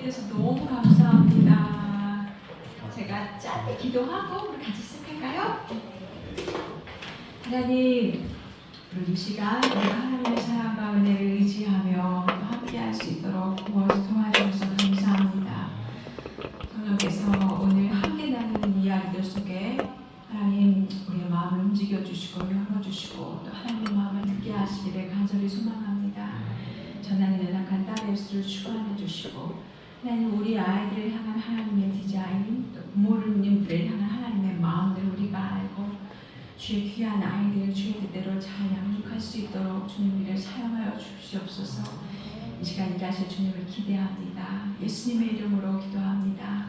함께해 주셔서 너무 감사합니다. 제가 짧게 기도하고 우리 같이 시작할까요? 하나님, 우리 이 시간 우리 하나님의 사랑과 은혜를 의지하며 함께할 수 있도록 도와주셔서 감사합니다. 성령께서 오늘 함께 나누는 이야기들 속에 하나님 우리의 마음을 움직여주시고 열어주시고 또 하나님의 마음을 듣게 하시기를 간절히 소망합니다. 전하는 연약한 딸의 수를 축원해 주시고 하나님 우리 아이들을 향한 하나님의 디자인 또 부모님들을 향한 하나님의 마음들 우리가 알고 주의 귀한 아이들을 주의 뜻대로 잘 양육할 수 있도록 주님을 사용하여 주시옵소서. 이 시간 일하실 주님을 기대합니다. 예수님의 이름으로 기도합니다.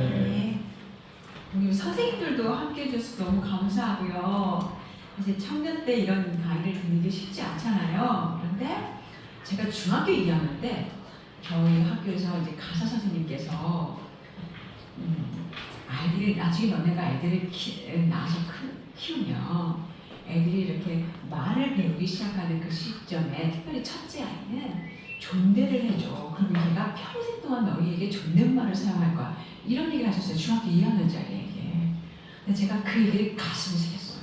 네. 우리 선생님들도 함께 해줘서 너무 감사하고요. 이제 청년 때 이런 강의를 듣는 게 쉽지 않잖아요. 그런데 제가 중학교 2학년 때 저희 학교에서 이제 가사 선생님께서 아이들이 나중에 너네가 아이들을 낳아서 키우면 애들이 이렇게 말을 배우기 시작하는 그 시점에 특별히 첫째 아이는 존대를 해줘. 그러면 얘가 평생 동안 너희에게 존댓말을 사용할 거야. 이런 얘기를 하셨어요. 중학교 2학년짜리에게. 근데 제가 그 얘기를 가슴에 새겼어요.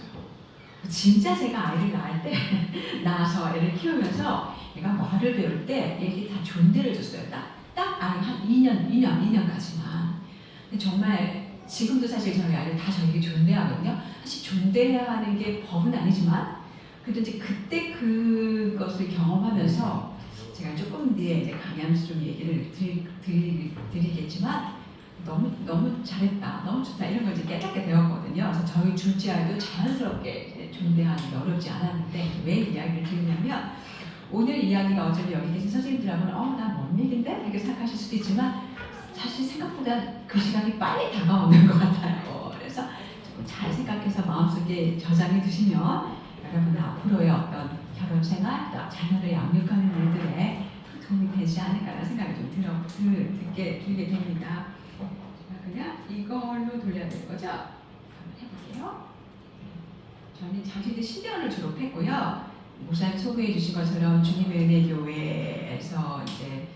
진짜 제가 아이를 낳아서 애를 키우면서 얘가 말을 배울 때 얘에게 다 존대를 줬어요. 딱 한 2년까지만. 근데 정말 지금도 사실 저희 아이들 다 저에게 존대하거든요. 사실 존대해야 하는 게 법은 아니지만 그래도 이제 그때 그것을 경험하면서 제가 조금 뒤에 이제 강의하면서 좀 얘기를 드리겠지만 너무 잘했다, 너무 좋다 이런 걸 이제 깨닫게 되었거든요. 그래서 저희 둘째 아이도 자연스럽게 존대하는 게 어렵지 않았는데 왜 이야기를 드리냐면 오늘 이야기가 어차피 여기 계신 선생님들하고는 나 뭔 얘긴데? 이렇게 생각하실 수도 있지만 사실 생각보다 그 시간이 빨리 다가오는 것 같아요. 그래서 잘 생각해서 마음속에 저장해 두시면 여러분 앞으로의 어떤 결혼 생활, 또 자녀를 양육하는 일들에 도움이 되지 않을까라는 생각이 좀 들게 됩니다. 그냥 이걸로 돌려야 될 거죠? 한번 해볼게요. 저는 장신대 신대원을 졸업했고요. 목사님 소개해 주신 것처럼 주님의 은혜 교회에서 이제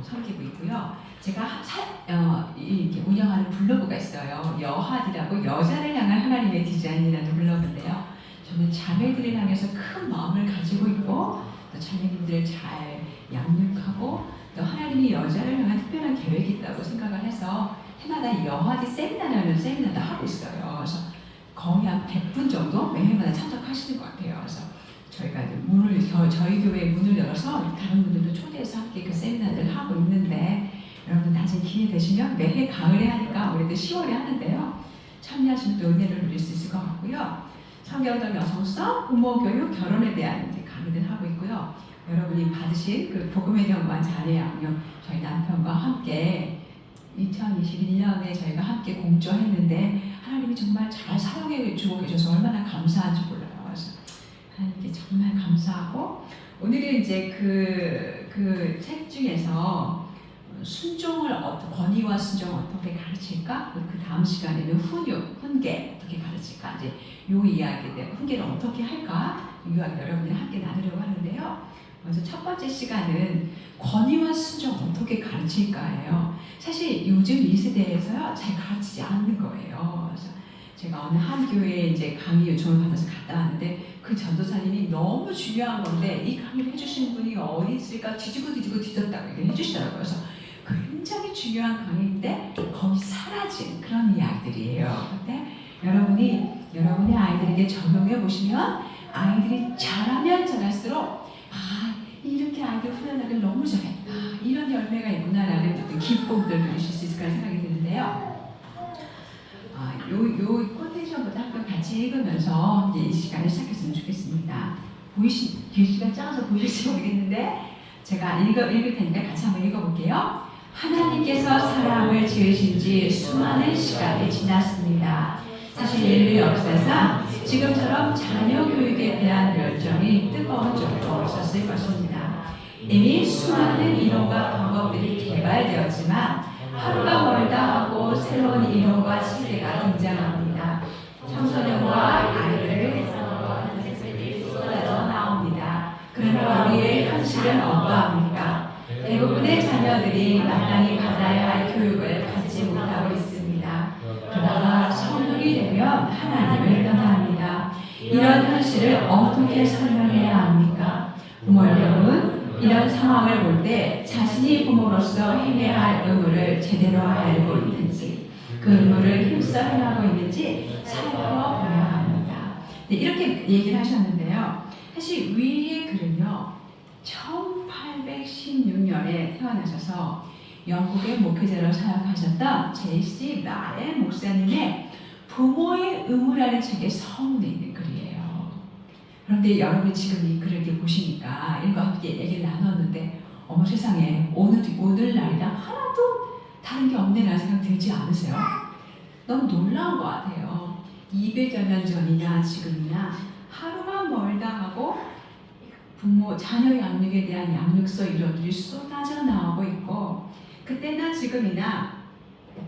섬기고 있고요. 제가 이렇게 운영하는 블로그가 있어요. 여핫이라고 여자를 향한 하나님의 디자인이라는 블로그인데요. 저는 자매들을 향해서 큰 마음을 가지고 있고 또 자매님들을 잘 양육하고 또 하나님이 여자를 향한 특별한 계획이 있다고 생각을 해서 해마다 여핫이 세미나라는 세미나도 하고 있어요. 그래서 거의 한 100분 정도 매해마다 참석하시는 것 같아요. 그래서 저희가 저희 교회에 문을 열어서 다른 분들도 초대해서 함께 그 세미나를 하고 있는데 여러분 나중에 기회 되시면 매해 가을에 하니까 올해도 10월에 하는데요. 참여하시면 또 은혜를 누릴 수 있을 것 같고요. 성경적 여성성, 부모교육, 결혼에 대한 이제 강의들 하고 있고요. 여러분이 받으신 그 복음의 경관 자녀 양육 저희 남편과 함께 2021년에 저희가 함께 공조했는데 하나님이 정말 잘 사용해 주고 계셔서 얼마나 감사한지 몰라요. 그래서 하나님께 정말 감사하고 오늘은 이제 그 책 중에서 순종을 권위와 순종을 어떻게 가르칠까? 그 다음 시간에는 훈계 어떻게 가르칠까? 이제 요 이야기들 훈계를 어떻게 할까? 이 이야기 여러분이 함께 나누려고 하는데요. 먼저 첫 번째 시간은 권위와 순종 어떻게 가르칠까예요. 사실 요즘 이 시대에서요 잘 가르치지 않는 거예요. 그래서 제가 어느 한 교회에 이제 강의 요청을 받아서 갔다 왔는데 그 전도사님이 너무 중요한 건데 이 강의를 해주시는 분이 어디 있을까 뒤지고 뒤졌다고 얘기를 해주시더라고요. 그래서 굉장히 중요한 강의인데 거의 사라진 그런 이야기들이에요. 근데 여러분의 아이들에게 적용해 보시면 아이들이 잘하면 잘할수록 이렇게 아이들 훈련하기를 너무 잘했다. 이런 열매가 있구나라는 어떤 기쁨들 누리실 수 있을 거라 생각이 드는데요. 요 콘텐츠부터 한번 같이 읽으면서 이제 이 시간을 시작했으면 좋겠습니다. 글씨가 작아서 보일지 모르겠는데 제가 읽을 테니까 같이 한번 읽어볼게요. 하나님께서 사람을 지으신 지 수많은 시간이 지났습니다. 사실 인류 역사상 지금처럼 자녀 교육에 대한 열정이 뜨거운 적도 없었을 것입니다. 이미 수많은 이론과 방법들이 개발되었지만 하루가 멀다 하고 새로운 이론과 시대가 등장합니다. 청소년과 아이들을 하는 책들이 쏟아져 나옵니다. 그러나 우리의 현실은 어떠합니까? 대부분의 자녀들이 마땅히 받아야 할 교육을 받지 못하고 있습니다. 그러다가 성인이 되면 하나님을 떠납니다. 이런 현실을 어떻게 설명해야 합니까? 부모 여러분, 이런 상황을 볼 때 자신이 부모로서 행해야 할 의무를 제대로 알고 있는지, 그 의무를 힘써 행하고 있는지 살펴보아야 합니다. 네, 이렇게 얘기를 하셨는데요. 사실 위의 글은요, 1816년에 태어나셔서 영국의 목회자로 사역하셨던 J.C. 라엘 목사님의 부모의 의무라는 책에 서문에 있는 글이에요. 그런데 여러분이 지금 이 글을 이렇게 보시니까 일과 함께 얘기를 나눴는데 어머 세상에 오늘날이랑 하나도 다른 게 없네라는 생각 들지 않으세요? 너무 놀라운 것 같아요. 200여 년 전이나 지금이나 하루만 멀다 하고 부모, 자녀 양육에 대한 양육서 이론들이 쏟아져 나오고 있고 그때나 지금이나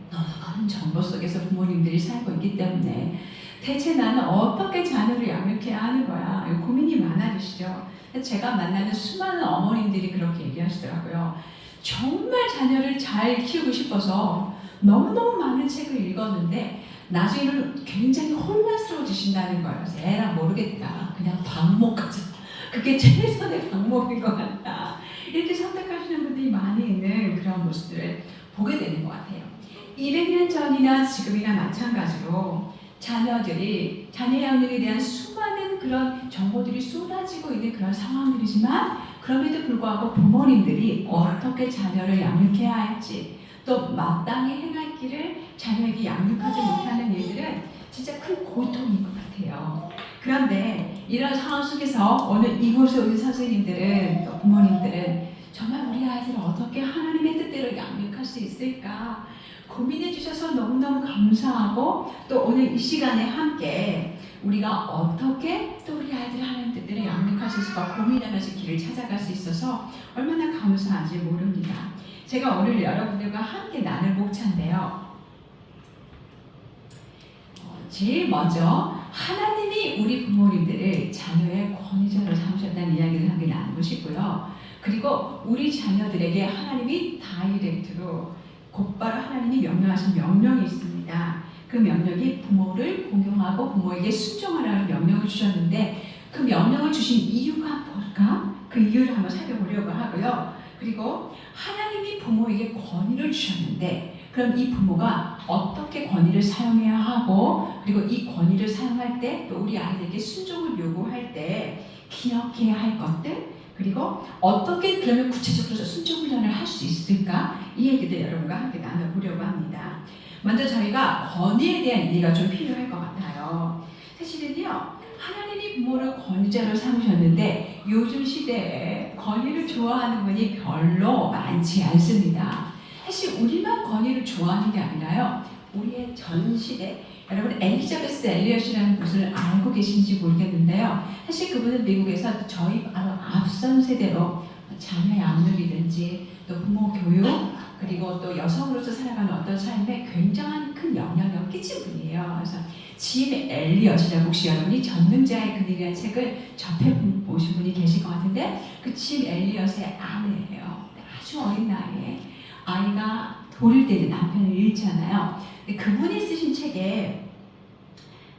너무 많은 정보 속에서 부모님들이 살고 있기 때문에 대체 나는 어떻게 자녀를 양육해야 하는 거야? 고민이 많아지시죠? 제가 만나는 수많은 어머님들이 그렇게 얘기하시더라고요. 정말 자녀를 잘 키우고 싶어서 너무너무 많은 책을 읽었는데 나중에는 굉장히 혼란스러워지신다는 거예요. 에라 모르겠다. 그냥 방목하자. 그게 최선의 방법인 것 같다. 이렇게 선택하시는 분들이 많이 있는 그런 모습들을 보게 되는 것 같아요. 200년 전이나 지금이나 마찬가지로 자녀 양육에 대한 수많은 그런 정보들이 쏟아지고 있는 그런 상황들이지만 그럼에도 불구하고 부모님들이 어떻게 자녀를 양육해야 할지 또 마땅히 행할 길을 자녀에게 양육하지 못하는 일들은 진짜 큰 고통인 것 같아요. 그런데 이런 상황 속에서 오늘 이곳에 오신 선생님들은 또 부모님들은 정말 우리 아이들을 어떻게 하나님의 뜻대로 양육할 수 있을까 고민해 주셔서 너무너무 감사하고 또 오늘 이 시간에 함께 우리가 어떻게 또 우리 아이들을 하나님 뜻대로 양육할 수 있을까 고민하면서 길을 찾아갈 수 있어서 얼마나 감사한지 모릅니다. 제가 오늘 여러분들과 함께 나눌 목차인데요. 제일 먼저 하나님이 우리 부모님들을 자녀의 권위자로 삼으셨다는 이야기를 함께 나누고 싶고요. 그리고 우리 자녀들에게 하나님이 다이렉트로 곧바로 하나님이 명령하신 명령이 있습니다. 그 명령이 부모를 공경하고 부모에게 순종하라는 명령을 주셨는데 그 명령을 주신 이유가 뭘까? 그 이유를 한번 살펴보려고 하고요. 그리고 하나님이 부모에게 권위를 주셨는데 그럼 이 부모가 어떻게 권위를 사용해야 하고 그리고 이 권위를 사용할 때 또 우리 아이들에게 순종을 요구할 때 기억해야 할 것들 그리고 어떻게 그러면 구체적으로 순종 훈련을 할 수 있을까 이 얘기들 여러분과 함께 나눠보려고 합니다. 먼저 저희가 권위에 대한 이해가 좀 필요할 것 같아요. 사실은요 하나님이 부모를 권위자로 삼으셨는데 요즘 시대에 권위를 좋아하는 분이 별로 많지 않습니다. 사실 우리만 권위를 좋아하는 게 아니라요. 우리의 전 시대 여러분 엘리자베스 엘리엇이라는 분을 알고 계신지 모르겠는데요. 사실 그분은 미국에서 저희 앞선 세대로 자녀 양육이든지 또 부모 교육 그리고 또 여성으로서 살아가는 어떤 삶에 굉장한 큰 영향력을 끼친 분이에요. 그래서 짐 엘리엇이라고 혹시 여러분이 전능자의 근육이라는 책을 접해보신 분이 계실 것 같은데 그 짐 엘리엇의 아내예요. 아주 어린 나이에 아이가 돌일 때 남편을 잃잖아요. 그분이 쓰신 책에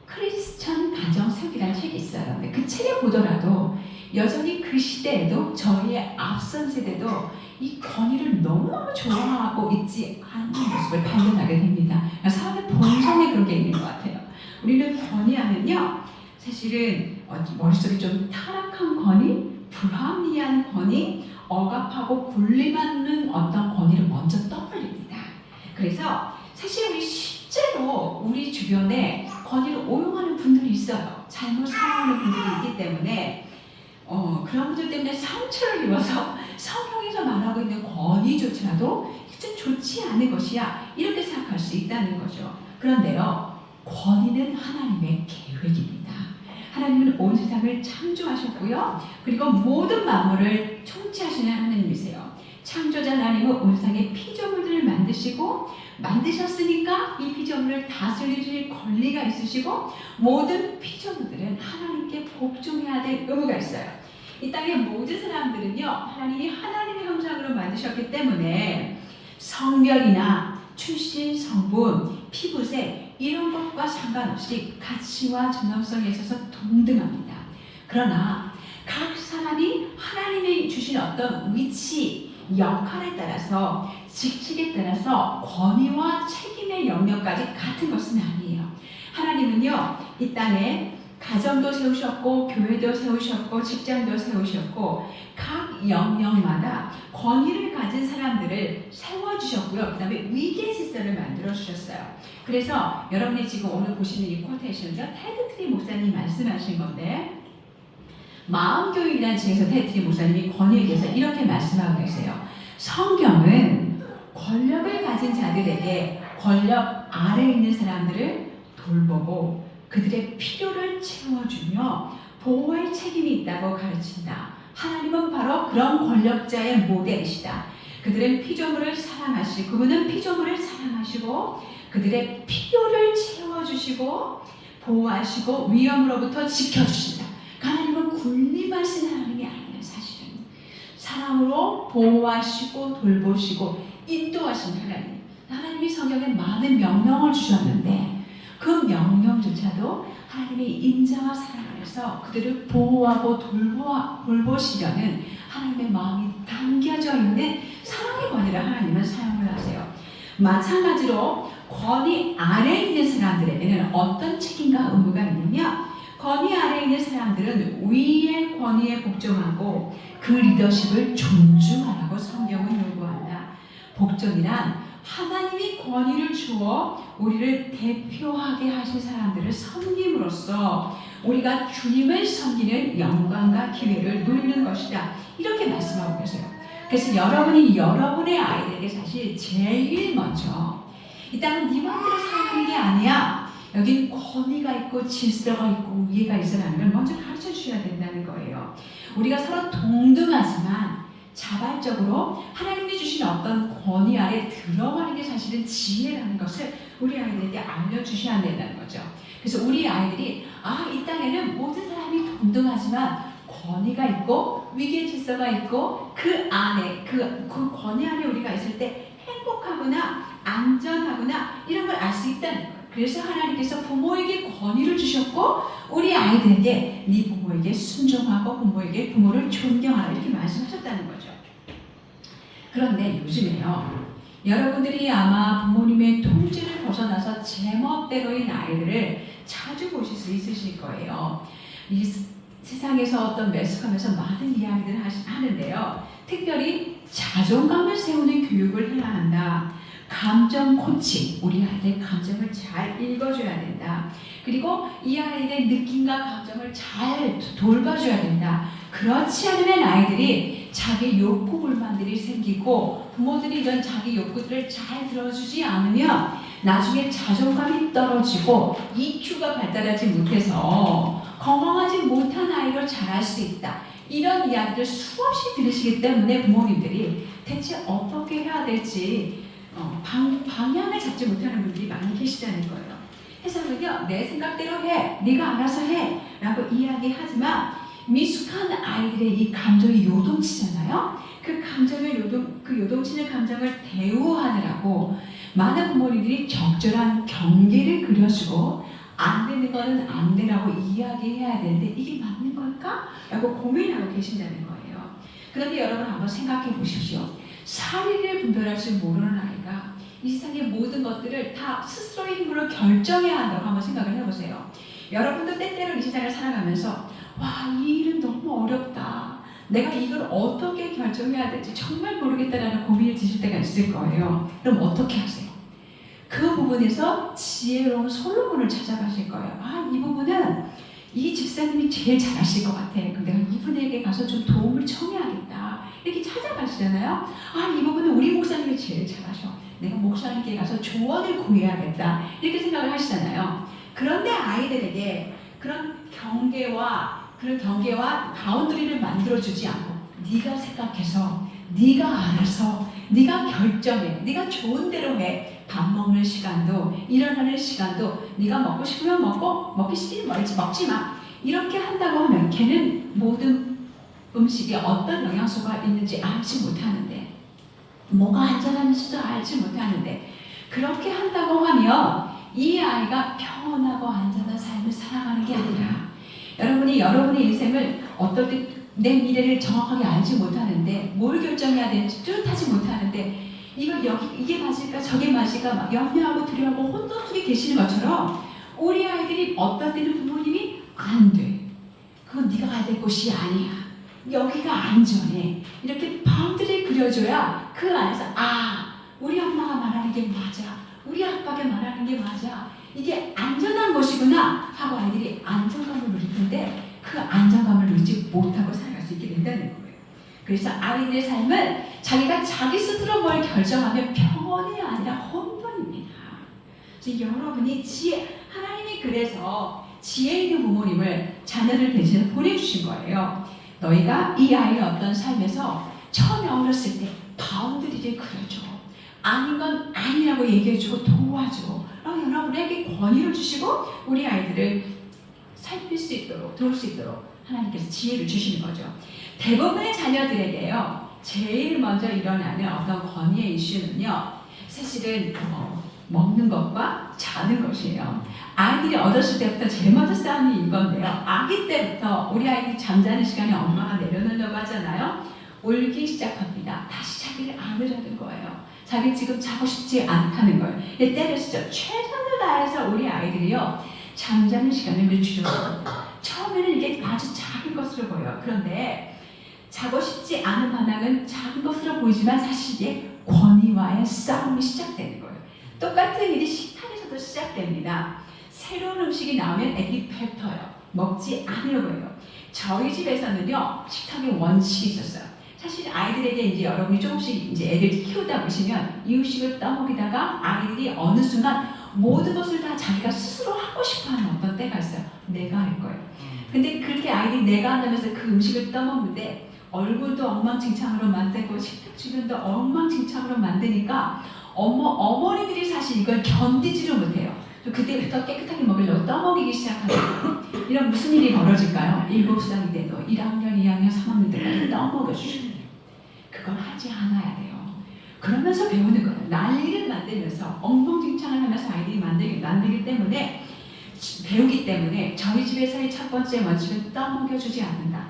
크리스천 가정 세우기라는 책이 있어요. 근데 그 책에 보더라도 여전히 그 시대에도 저희의 앞선 세대도 이 권위를 너무너무 좋아하고 있지 않는 모습을 발견하게 됩니다. 사람의 본성에 그런 게 있는 것 같아요. 우리는 권위하면요 사실은 머릿속에 좀 타락한 권위, 불합리한 권위, 억압하고 군림하는 어떤 권위를 먼저 떠올립니다. 그래서 사실 우리 실제로 우리 주변에 권위를 오용하는 분들이 있어요. 잘못 사용하는 분들이 있기 때문에 그런 분들 때문에 상처를 입어서 성경에서 말하고 있는 권위조차도 좀 좋지 않은 것이야 이렇게 생각할 수 있다는 거죠. 그런데요 권위는 하나님의 계획입니다. 하나님은 온 세상을 창조하셨고요. 그리고 모든 만물을 통치하시는 하나님이세요. 창조자 하나님은 온 세상의 피조물들을 만드셨으니까 이 피조물을 다스릴 권리가 있으시고 모든 피조물들은 하나님께 복종해야 될 의무가 있어요. 이 땅의 모든 사람들은요, 하나님이 하나님의 형상으로 만드셨기 때문에 성별이나 출신, 성분, 피부색 이런 것과 상관없이 가치와 전형성에 있어서 동등합니다. 그러나 각 사람이 하나님이 주신 어떤 위치, 역할에 따라서 직책에 따라서 권위와 책임의 영역까지 같은 것은 아니에요. 하나님은요, 이 땅에 가정도 세우셨고 교회도 세우셨고 직장도 세우셨고 각 영역마다 권위를 가진 사람들을 세워주셨고요. 그 다음에 위계 질서를 만들어 주셨어요. 그래서 여러분이 지금 오늘 보시는 이 쿼테이션은요, 테드 트리 목사님이 말씀하신 건데, 마음교육이라는 책에서 테드 트리 목사님이 권위에 대해서 이렇게 말씀하고 계세요. 성경은 권력을 가진 자들에게 권력 아래에 있는 사람들을 돌보고 그들의 필요를 채워주며 보호할 책임이 있다고 가르친다. 하나님은 바로 그런 권력자의 모델이시다. 그들은 피조물을 사랑하시고, 그분은 피조물을 사랑하시고 그들의 필요를 채워주시고 보호하시고 위험으로부터 지켜주신다. 하나님은 군림하신 하나님이 아니에요. 사실은 사랑으로 보호하시고 돌보시고 인도하신 하나님. 하나님이 성경에 많은 명령을 주셨는데 그 명령조차도 하나님의 인자와 사랑 안에서 그들을 보호하고 돌보시려는 하나님의 마음이 담겨져 있는 사랑의 권위를 하나님은 사용을 하세요. 마찬가지로 권위 아래에 있는 사람들에게는 어떤 책임과 의무가 있느냐? 권위 아래에 있는 사람들은 위의 권위에 복종하고 그 리더십을 존중하라고 성경은 요구한다. 복종이란 하나님이 권위를 주어 우리를 대표하게 하신 사람들을 섬김으로써 우리가 주님을 섬기는 영광과 기회를 누리는 것이다. 이렇게 말씀하고 계세요. 그래서 여러분이 여러분의 아이들에게 사실 제일 먼저 이 땅은 네 마음대로 살아가는 게 아니야. 여긴 권위가 있고 질서가 있고 위계가 있어라는 걸 먼저 가르쳐 주셔야 된다는 거예요. 우리가 서로 동등하지만 자발적으로 하나님이 주신 어떤 권위 아래 들어가는 게 사실은 지혜라는 것을 우리 아이들에게 알려주셔야 된다는 거죠. 그래서 우리 아이들이 이 땅에는 모든 사람이 동등하지만 권위가 있고 위계 질서가 있고 그 안에 그 권위 안에 우리가 있을 때 행복하구나 안전하구나 이런 걸 알 수 있다는 거예요. 그래서 하나님께서 부모에게 권위를 주셨고 우리 아이들에게 네 부모에게 순종하고 부모를 존경하라 이렇게 말씀하셨다는 거죠. 그런데 요즘에요, 여러분들이 아마 부모님의 통제를 벗어나서 제멋대로인 아이들을 자주 보실 수 있으실 거예요. 이 세상에서 어떤 매숙하면서 많은 이야기들을 하는데요. 특별히 자존감을 세우는 교육을 해야 한다. 감정 코칭, 우리 아이들의 감정을 잘 읽어줘야 된다. 그리고 이 아이들의 느낌과 감정을 잘 돌봐줘야 된다. 그렇지 않으면 아이들이 자기 욕구 불만들이 생기고 부모들이 이런 자기 욕구들을 잘 들어주지 않으면 나중에 자존감이 떨어지고 EQ가 발달하지 못해서 건강하지 못한 아이로 자랄 수 있다. 이런 이야기를 수없이 들으시기 때문에 부모님들이 대체 어떻게 해야 될지 방향을 잡지 못하는 분들이 많이 계시다는 거예요. 해석은요, 내 생각대로 해, 네가 알아서 해 라고 이야기하지만 미숙한 아이들의 이 감정이 요동치잖아요. 그 요동치는 감정을 대우하느라고 많은 부모님들이 적절한 경계를 그려주고 안 되는 거는 안 되라고 이야기해야 되는데 이게 맞는 걸까? 라고 고민하고 계신다는 거예요. 그런데 여러분 한번 생각해 보십시오. 사리를 분별할 줄 모르는 아이가 이 세상의 모든 것들을 다 스스로의 힘으로 결정해야 한다고 한번 생각을 해보세요. 여러분도 때때로 이 세상을 살아가면서 이 일은 너무 어렵다. 내가 이걸 어떻게 결정해야 될지 정말 모르겠다라는 고민을 드실 때가 있을 거예요. 그럼 어떻게 하세요? 그 부분에서 지혜로운 솔로몬을 찾아가실 거예요. 이 부분은 이 집사님이 제일 잘하실 것 같아. 그럼 내가 이분에게 가서 좀 도움을 청해야겠다. 이렇게 찾아가시잖아요. 이 부분은 우리 목사님이 제일 잘하셔. 내가 목사님께 가서 조언을 구해야겠다. 이렇게 생각을 하시잖아요. 그런데 아이들에게 그런 경계와 바운더리를 만들어주지 않고 네가 생각해서 네가 알아서 네가 결정해. 네가 좋은 대로 해. 밥 먹는 시간도 일어나는 시간도 네가 먹고 싶으면 먹고 먹기 싫으면 먹지 마. 이렇게 한다고 하면 걔는 모든 음식에 어떤 영양소가 있는지 알지 못하는데, 뭐가 안전한지도 알지 못하는데, 그렇게 한다고 하면 이 아이가 평온하고 안전한 삶을 살아가는 게 아니라, 여러분이 여러분의 인생을 어떨 때 내 미래를 정확하게 알지 못하는데, 뭘 결정해야 되는지 뚜렷하지 못하는데, 이게 맞을까 저게 맞을까 막 염려하고 두려워하고 혼돈 속에 계시는 것처럼, 우리 아이들이 어떨 때는 부모님이 안 돼, 그건 네가 가야 될 곳이 아니야, 여기가 안전해, 이렇게 바운드를 그려줘야 그 안에서 우리 엄마가 말하는 게 맞아, 우리 아빠가 말하는 게 맞아, 이게 안전한 것이구나 하고 아이들이 안정감을 누릴 텐데, 그 안정감을 누리지 못하고 살아갈 수 있게 된다는 거예요. 그래서 아이들의 삶은 자기가 자기 스스로 뭘 결정하면 평온이 아니라 혼돈입니다. 그래서 여러분이 하나님이 그래서 지혜 있는 부모님을 자녀를 대신해 보내주신 거예요. 너희가 이 아이의 어떤 삶에서 처음에 어렸을 때 바운드리를 그려줘, 아닌 건 아니라고 얘기해주고 도와줘, 여러분에게 권위를 주시고 우리 아이들을 살필 수 있도록, 도울 수 있도록 하나님께서 지혜를 주시는 거죠. 대부분의 자녀들에게요, 제일 먼저 일어나는 어떤 권위의 이슈는요, 사실은 먹는 것과 자는 것이에요. 아이들이 어렸을 때부터 제일 먼저 싸우는 이건데요, 아기 때부터 우리 아이들이 잠자는 시간에 엄마가 내려놓으려고 하잖아요. 울기 시작합니다. 다시 자기를 안으려는 거예요. 자기 지금 자고 싶지 않다는 거예요. 때려쓰죠. 최선을 다해서 우리 아이들이요, 잠자는 시간을 늦추려고. 처음에는 이게 아주 작은 것으로 보여요. 그런데 자고 싶지 않은 반항은 작은 것으로 보이지만 사실 이게 권위와의 싸움이 시작되는 거예요. 똑같은 일이 식탁에서도 시작됩니다. 새로운 음식이 나오면 애들이 뱉어요. 먹지 않으려고 해요. 저희 집에서는요, 식탁에 원칙이 있었어요. 사실 아이들에게 이제 여러분이 조금씩 이제 애들 키우다 보시면 이유식을 떠먹이다가 아이들이 어느 순간 모든 것을 다 자기가 스스로 하고 싶어하는 어떤 때가 있어요. 내가 할 거예요. 근데 그렇게 아이들이 내가 한다면서 그 음식을 떠먹는데 얼굴도 엉망진창으로 만들고 식탁 주변도 엉망진창으로 만드니까 어머니들이 사실 이걸 견디지를 못해요. 그때부터 깨끗하게 먹으려고 떠먹이기 시작합니다. 이런 무슨 일이 벌어질까요? 7살이 돼도 1학년, 2학년, 3학년 때까지 떠먹여주시는 거예요. 그걸 하지 않아야 돼요. 그러면서 배우는 거예요. 난리를 만들면서 엉망진창을 하면서 아이들이 만들기 때문에, 배우기 때문에 저희 집에서의 첫 번째 원칙은 떠먹여주지 않는다.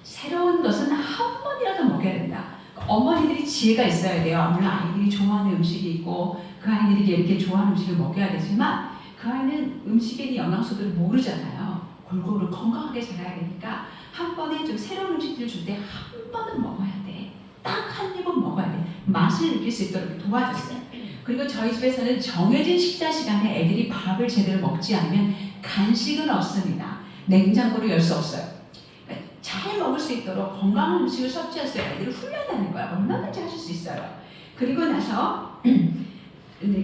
새로운 것은 한 번이라도 먹여야 된다. 어머니들이 지혜가 있어야 돼요. 물론 아이들이 좋아하는 음식이 있고 그 아이들이 이렇게 좋아하는 음식을 먹여야 되지만, 그 아이는 음식에 있는 영양소들을 모르잖아요. 골고루 건강하게 자라야 되니까 한 번에 좀 새로운 음식들을 줄 때 한 번은 먹어야 돼. 딱 한 입은 먹어야 돼. 맛을 느낄 수 있도록 도와줬어요. 그리고 저희 집에서는 정해진 식사 시간에 애들이 밥을 제대로 먹지 않으면 간식은 없습니다. 냉장고를 열 수 없어요. 잘 먹을 수 있도록 건강한 음식을 섭취할 수 있어요. 애들을 훈련하는 거야. 얼마든지 하실 수 있어요. 그리고 나서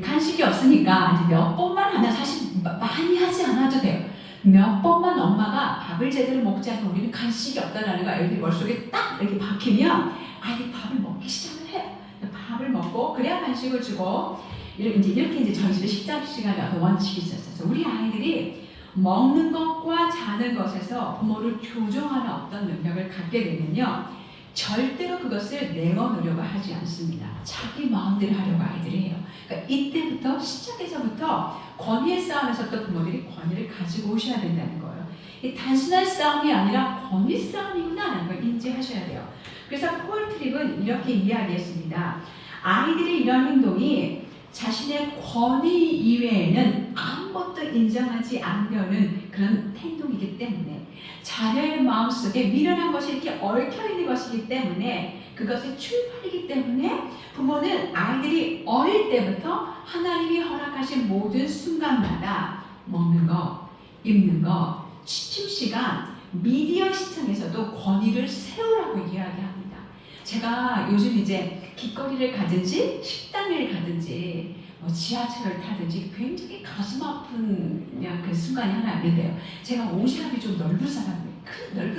간식이 없으니까 이제 몇 번만 하면, 사실 많이 하지 않아도 돼요. 몇 번만 엄마가 밥을 제대로 먹지 않고 우리는 간식이 없다라는 거 애들이 머릿속에 딱 이렇게 박히면 아이들이 밥을 먹기 시작을 해요. 밥을 먹고 그래야 간식을 주고, 이렇게 저희 집에 식사 시간에 어떤 원칙이 있었어요. 우리 아이들이 먹는 것과 자는 것에서 부모를 교정하는 어떤 능력을 갖게 되면요, 절대로 그것을 내어놓으려고 하지 않습니다. 자기 마음대로 하려고 아이들이 해요. 그러니까 이때부터 시작해서부터 권위의 싸움에서 또 부모들이 권위를 가지고 오셔야 된다는 거예요. 이 단순한 싸움이 아니라 권위 싸움이구나라는 걸 인지하셔야 돼요. 그래서 폴 트립은 이렇게 이야기했습니다. 아이들의 이런 행동이 자신의 권위 이외에는 아무것도 인정하지 않으려는 그런 행동이기 때문에, 자녀의 마음속에 미련한 것이 이렇게 얽혀있는 것이기 때문에, 그것의 출발이기 때문에 부모는 아이들이 어릴 때부터 하나님이 허락하신 모든 순간마다 먹는 거, 입는 거, 취침 시간, 미디어 시청에서도 권위를 세우라고 이야기합니다. 제가 요즘 이제 길거리를 가든지 식당을 가든지 지하철을 타든지 굉장히 가슴 아픈 그냥 그 순간이 하나 있는데요. 제가 오지랖이 좀 넓은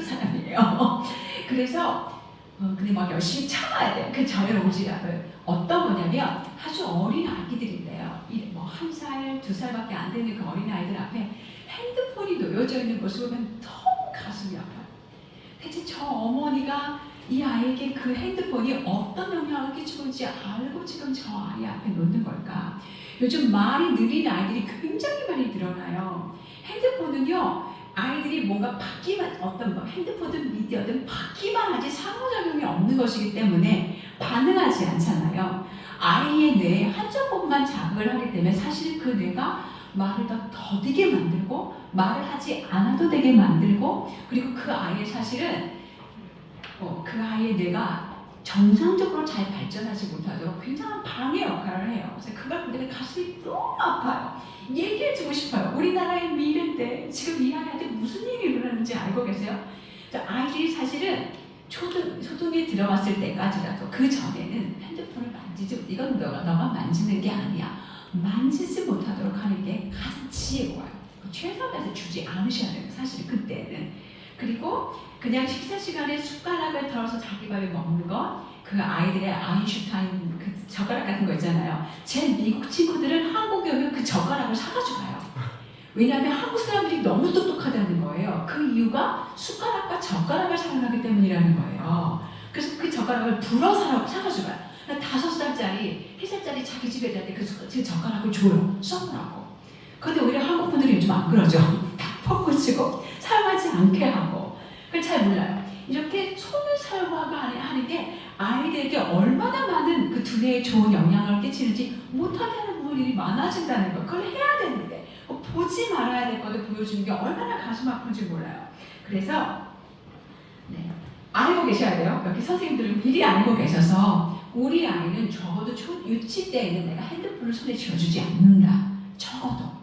사람이에요. 그래서 근데 막 열심히 참아야 돼요. 그 저의 오지랖을. 어떤 거냐면 아주 어린 아기들인데요. 1살, 2살밖에 안 되는 그 어린 아이들 앞에 핸드폰이 놓여져 있는 모습을 보면 너무 가슴이 아파요. 대체 저 어머니가 이 아이에게 그 핸드폰이 어떤 영향을 끼치는지 알고 지금 저 아이 앞에 놓는 걸까? 요즘 말이 느린 아이들이 굉장히 많이 늘어나요. 핸드폰은요, 아이들이 뭔가 받기만, 어떤 뭐 핸드폰든 미디어든 받기만 하지 상호작용이 없는 것이기 때문에 반응하지 않잖아요. 아이의 뇌에 한쪽 부분만 자극을 하기 때문에 사실 그 뇌가 말을 더 더디게 만들고 말을 하지 않아도 되게 만들고, 그리고 그 아이의 사실은 그 아이의 뇌가 정상적으로 잘 발전하지 못하도록 굉장한 방해 역할을 해요. 그래서 그걸 보면 가슴이 너무 아파요. 얘기해주고 싶어요. 우리나라의 미래인데 지금 이 아이한테 무슨 일이 일어나는지 알고 계세요? 아이들이 사실은 초등에 들어갔을 때까지라도 그 전에는 핸드폰을 만지지, 이건 너가 만지는 게 아니야, 만지지 못하도록 하는 게 가장 지혜로워요. 최선을 주지 않으셔야 돼요. 사실 그때는. 그리고 그냥 식사 시간에 숟가락을 털어서 자기 밥에 먹는 것, 그 아이들의 아인슈타인 그 젓가락 같은 거 있잖아요. 제 미국 친구들은 한국에 오면 그 젓가락을 사가지고 가요. 왜냐하면 한국 사람들이 너무 똑똑하다는 거예요. 그 이유가 숟가락과 젓가락을 사용하기 때문이라는 거예요. 그래서 그 젓가락을 불어 사가지고 가요. 5살짜리, 3살짜리 자기 집에 갈 때 그 젓가락을 줘요. 써보라고. 그런데 오히려 한국 분들이 요즘 안 그러죠. 다 퍼고치고 사용하지 않게 하고. 그걸 잘 몰라요. 이렇게 손을 사용하고 하는 게 아이들에게 얼마나 많은 그 두뇌에 좋은 영향을 끼치는지 못하게 하는 부분이 많아진다는 거. 그걸 해야 되는데 보지 말아야 될 것을 보여주는 게 얼마나 가슴 아픈지 몰라요. 그래서 알고 계셔야 돼요. 여기 선생님들은 미리 알고 계셔서 우리 아이는 적어도 유치 때에는 내가 핸드폰을 손에 쥐어주지 않는다. 적어도.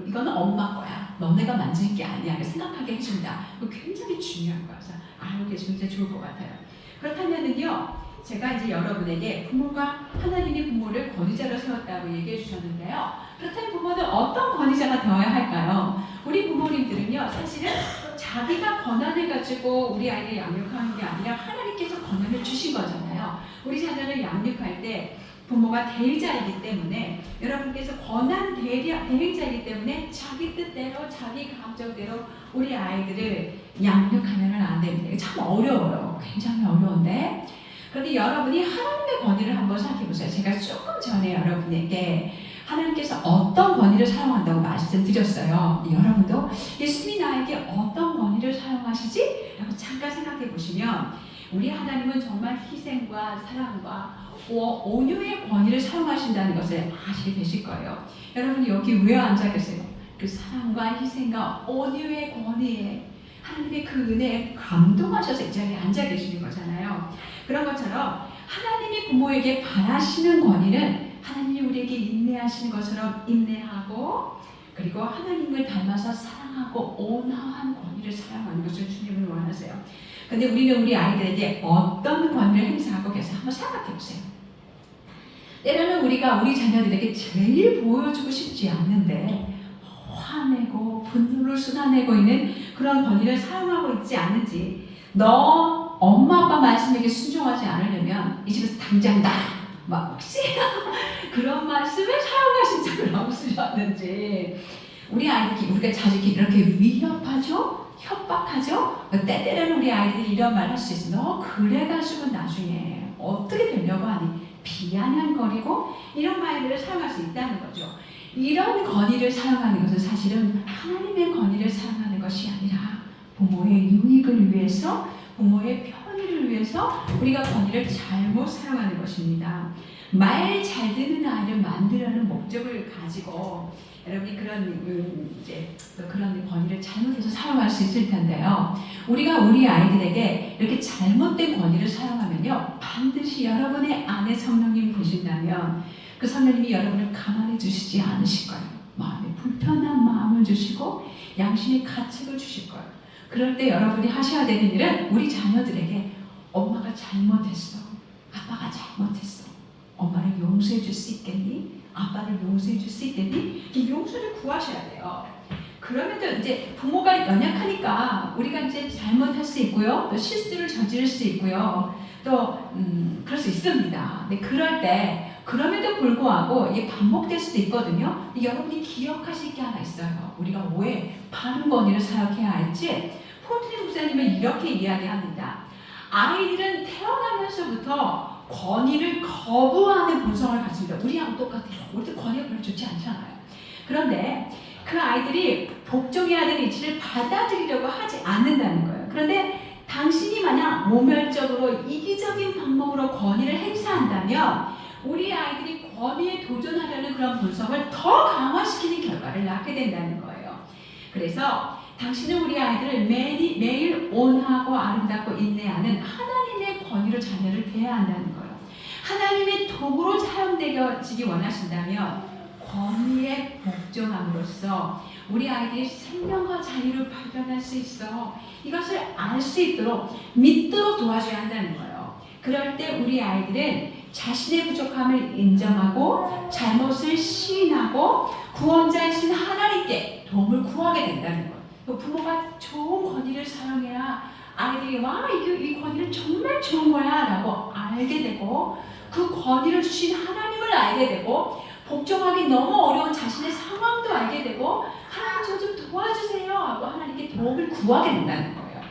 이거는 엄마 거야. 너네가 만질 게 아니야. 생각하게 해준다. 그거 굉장히 중요한 거라서 알고 계시면 진짜 좋을 것 같아요. 그렇다면은요, 제가 이제 여러분에게 부모가 하나님이 부모를 권위자로 세웠다고 얘기해 주셨는데요. 그렇다면 부모는 어떤 권위자가 되어야 할까요? 우리 부모님들은요, 사실은 자기가 권한을 가지고 우리 아이를 양육하는 게 아니라 하나님께서 권한을 주신 거잖아요. 우리 자녀를 양육할 때 부모가 대리자이기 때문에, 여러분께서 권한 대행자이기 때문에 자기 뜻대로 자기 감정대로 우리 아이들을 양육하면 안 됩니다. 이게 참 어려워요. 굉장히 어려운데, 그런데 여러분이 하나님의 권위를 한번 생각해 보세요. 제가 조금 전에 여러분에게 하나님께서 어떤 권위를 사용한다고 말씀드렸어요. 여러분도 예수님이 나에게 어떤 권위를 사용하시지? 라고 잠깐 생각해 보시면, 우리 하나님은 정말 희생과 사랑과 온유의 권위를 사용하신다는 것을 아시게 되실 거예요. 여러분 여기 왜 앉아 계세요? 그 사랑과 희생과 온유의 권위에 하나님의 그 은혜에 감동하셔서 이 자리에 앉아 계시는 거잖아요. 그런 것처럼 하나님이 부모에게 바라시는 권위는 하나님이 우리에게 인내하시는 것처럼 인내하고, 그리고 하나님을 닮아서 사랑하고 온화한 권위를 사용하는 것을 주님은 원하세요. 근데 우리는 우리 아이들에게 어떤 권위를 행사하고 계세요? 한번 생각해 보세요. 때로는 우리가 우리 자녀들에게 제일 보여주고 싶지 않는데 화내고 분노를 쏟아내고 있는 그런 권위를 사용하고 있지 않는지, 너 엄마 아빠 말씀에게 순종하지 않으려면 이 집에서 당장 나가, 막 혹시 그런 말씀을 사용하신 적을 없으셨는지, 우리 아이들이 우리가 자주 이렇게 위협하죠? 협박하죠? 때때로는 우리 아이들이 이런 말 할 수 있어. 너 그래가지고 나중에 어떻게 되려고 하니? 비아냥거리고 이런 말들을 사용할 수 있다는 거죠. 이런 권위를 사용하는 것은 사실은 하나님의 권위를 사용하는 것이 아니라 부모의 유익을 위해서, 부모의 편의를 위해서 우리가 권위를 잘못 사용하는 것입니다. 말 잘 듣는 아이를 만들려는 목적을 가지고 여러분이 그런 권위를 잘못해서 사용할 수 있을 텐데요. 우리가 우리 아이들에게 이렇게 잘못된 권위를 사용하면요, 반드시 여러분의 안에 성령님 계신다면 그 성령님이 여러분을 가만히 두시지 않으실 거예요. 마음에 불편한 마음을 주시고 양심의 가책을 주실 거예요. 그럴 때 여러분이 하셔야 되는 일은 우리 자녀들에게 엄마가 잘못했어, 아빠가 잘못했어, 엄마를 용서해 줄 수 있겠니? 아빠를 용서해 줄 수 있겠니? 이 용서를 구하셔야 돼요. 그러면 또 이제 부모가 연약하니까 우리가 이제 잘못할 수 있고요, 또 실수를 저지를 수 있고요, 또 그럴 수 있습니다. 근데 그럴 때 그럼에도 불구하고 이게 반복될 수도 있거든요. 여러분이 기억하실 게 하나 있어요. 우리가 왜 바른 권위를 사용해야 할지. 포트리 목사님은 이렇게 이야기합니다. 아이들은 태어나면서부터 권위를 거부하는 본성을 갖습니다. 우리하고 똑같아요. 우리도 권위가 별로 좋지 않잖아요. 그런데 그 아이들이 복종해야 되는 이치를 받아들이려고 하지 않는다는 거예요. 그런데 당신이 만약 모멸적으로 이기적인 방법으로 권위를 행사한다면 우리 아이들이 권위에 도전하려는 그런 본성을 더 강화시키는 결과를 낳게 된다는 거예요. 그래서 당신은 우리 아이들을 매일 온하고 아름답고 인내하는 하나님의 권위로 자녀를 대해야 한다는 거예요. 하나님의 도구로 사용되어지기 원하신다면 권위에 복종함으로써 우리 아이들이 생명과 자유를 발견할 수 있어 이것을 알 수 있도록 믿도록 도와줘야 한다는 거예요. 그럴 때 우리 아이들은 자신의 부족함을 인정하고 잘못을 시인하고 구원자이신 하나님께 도움을 구하게 된다는 거예요. 부모가 좋은 권위를 사용해야 아이들이 와 이 권위는 정말 좋은 거야 라고 알게 되고 그 권위를 주신 하나님을 알게 되고 복종하기 너무 어려운 자신의 상황도 알게 되고 하나님 저 좀 도와주세요 하고 하나님께 도움을 구하게 된다는 거예요.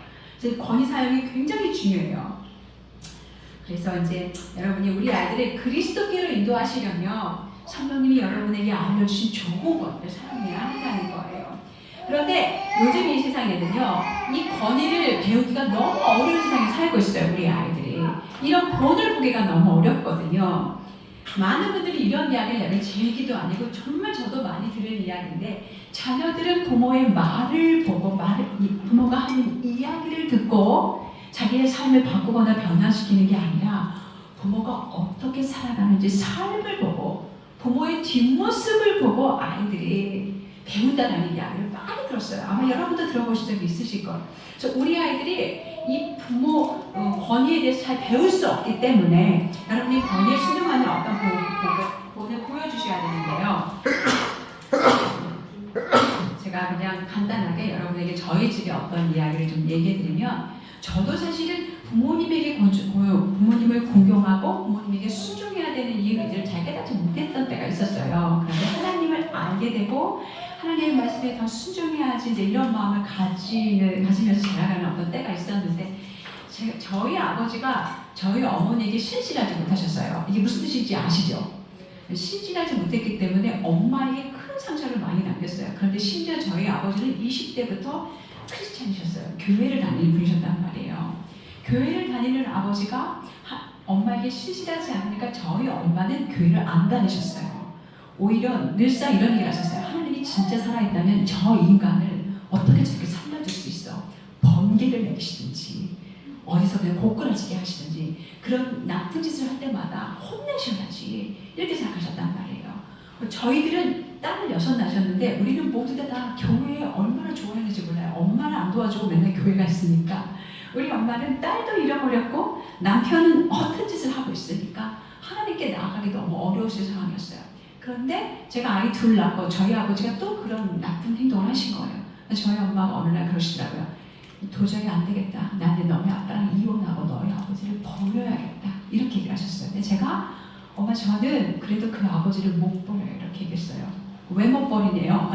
그래서 권위 사용이 굉장히 중요해요. 그래서 이제 여러분이 우리 아이들을 그리스도께로 인도하시려면 성령님이 여러분에게 알려주신 좋은 권위를 사용해야 한다는 거예요. 그런데 요즘 이 세상에는요, 이 권위를 배우기가 너무 어려운 세상에 살고 있어요. 우리 아이들이 이런 본을 보기가 너무 어렵거든요. 많은 분들이 이런 이야기를 내면 제 얘기도 아니고 정말 저도 많이 들은 이야기인데 자녀들은 부모의 말을 보고 부모가 하는 이야기를 듣고 자기의 삶을 바꾸거나 변화시키는 게 아니라 부모가 어떻게 살아가는지 삶을 보고 부모의 뒷모습을 보고 아이들이 배운다는 이야기를 많이 들었어요. 아마 여러분도 들어보신 적이 있으실 거예요. 그래서 우리 아이들이 이 부모 권위에 대해서 잘 배울 수 없기 때문에 여러분이 권위에 순종하는 어떤 본을 보여주셔야 되는데요. 제가 그냥 간단하게 여러분에게 저희 집의 어떤 이야기를 좀 얘기해드리면 저도 사실은 부모님을 공경하고 부모님에게 순종해야 되는 이유를 잘 깨닫지 못했던 때가 있었어요. 그런데 하나님을 알게 되고 하나님의 말씀에 더 순종해야지 이제 이런 마음을 가지면서 자라가는 어떤 때가 있었는데 저희 아버지가 저희 어머니에게 신실하지 못하셨어요. 이게 무슨 뜻인지 아시죠? 신실하지 못했기 때문에 엄마에게 큰 상처를 많이 남겼어요. 그런데 심지어 저희 아버지는 20대부터 크리스찬이셨어요. 교회를 다니는 분이셨단 말이에요. 교회를 다니는 아버지가 엄마에게 신실하지 않으니까 저희 엄마는 교회를 안 다니셨어요. 오히려 늘상 이런 얘기를 하셨어요. 하나님이 진짜 살아있다면 저 인간을 어떻게 저렇게 살려줄 수 있어? 번개를 내리시든지 어디서 그냥 고꾸라지게 하시든지 그런 나쁜 짓을 할 때마다 혼내셔야지 이렇게 생각하셨단 말이에요. 저희들은 딸을 6 낳으셨는데 우리는 모두 다 교회에 얼마나 좋아했는지 몰라요. 엄마는 안 도와주고 맨날 교회가 있으니까 우리 엄마는 딸도 잃어버렸고 남편은 어떤 짓을 하고 있으니까 하나님께 나아가기 너무 어려우신 상황이었어요. 그런데 제가 아이 2 낳고 저희 아버지가 또 그런 나쁜 행동을 하신 거예요. 저희 엄마가 어느 날 그러시더라고요. 도저히 안 되겠다. 나는 너네 아빠랑 이혼하고 너희 아버지를 버려야겠다. 이렇게 얘기를 하셨어요. 근데 제가 엄마 저는 그래도 그 아버지를 못 버려요. 이렇게 얘기했어요. 왜 못 버리네요?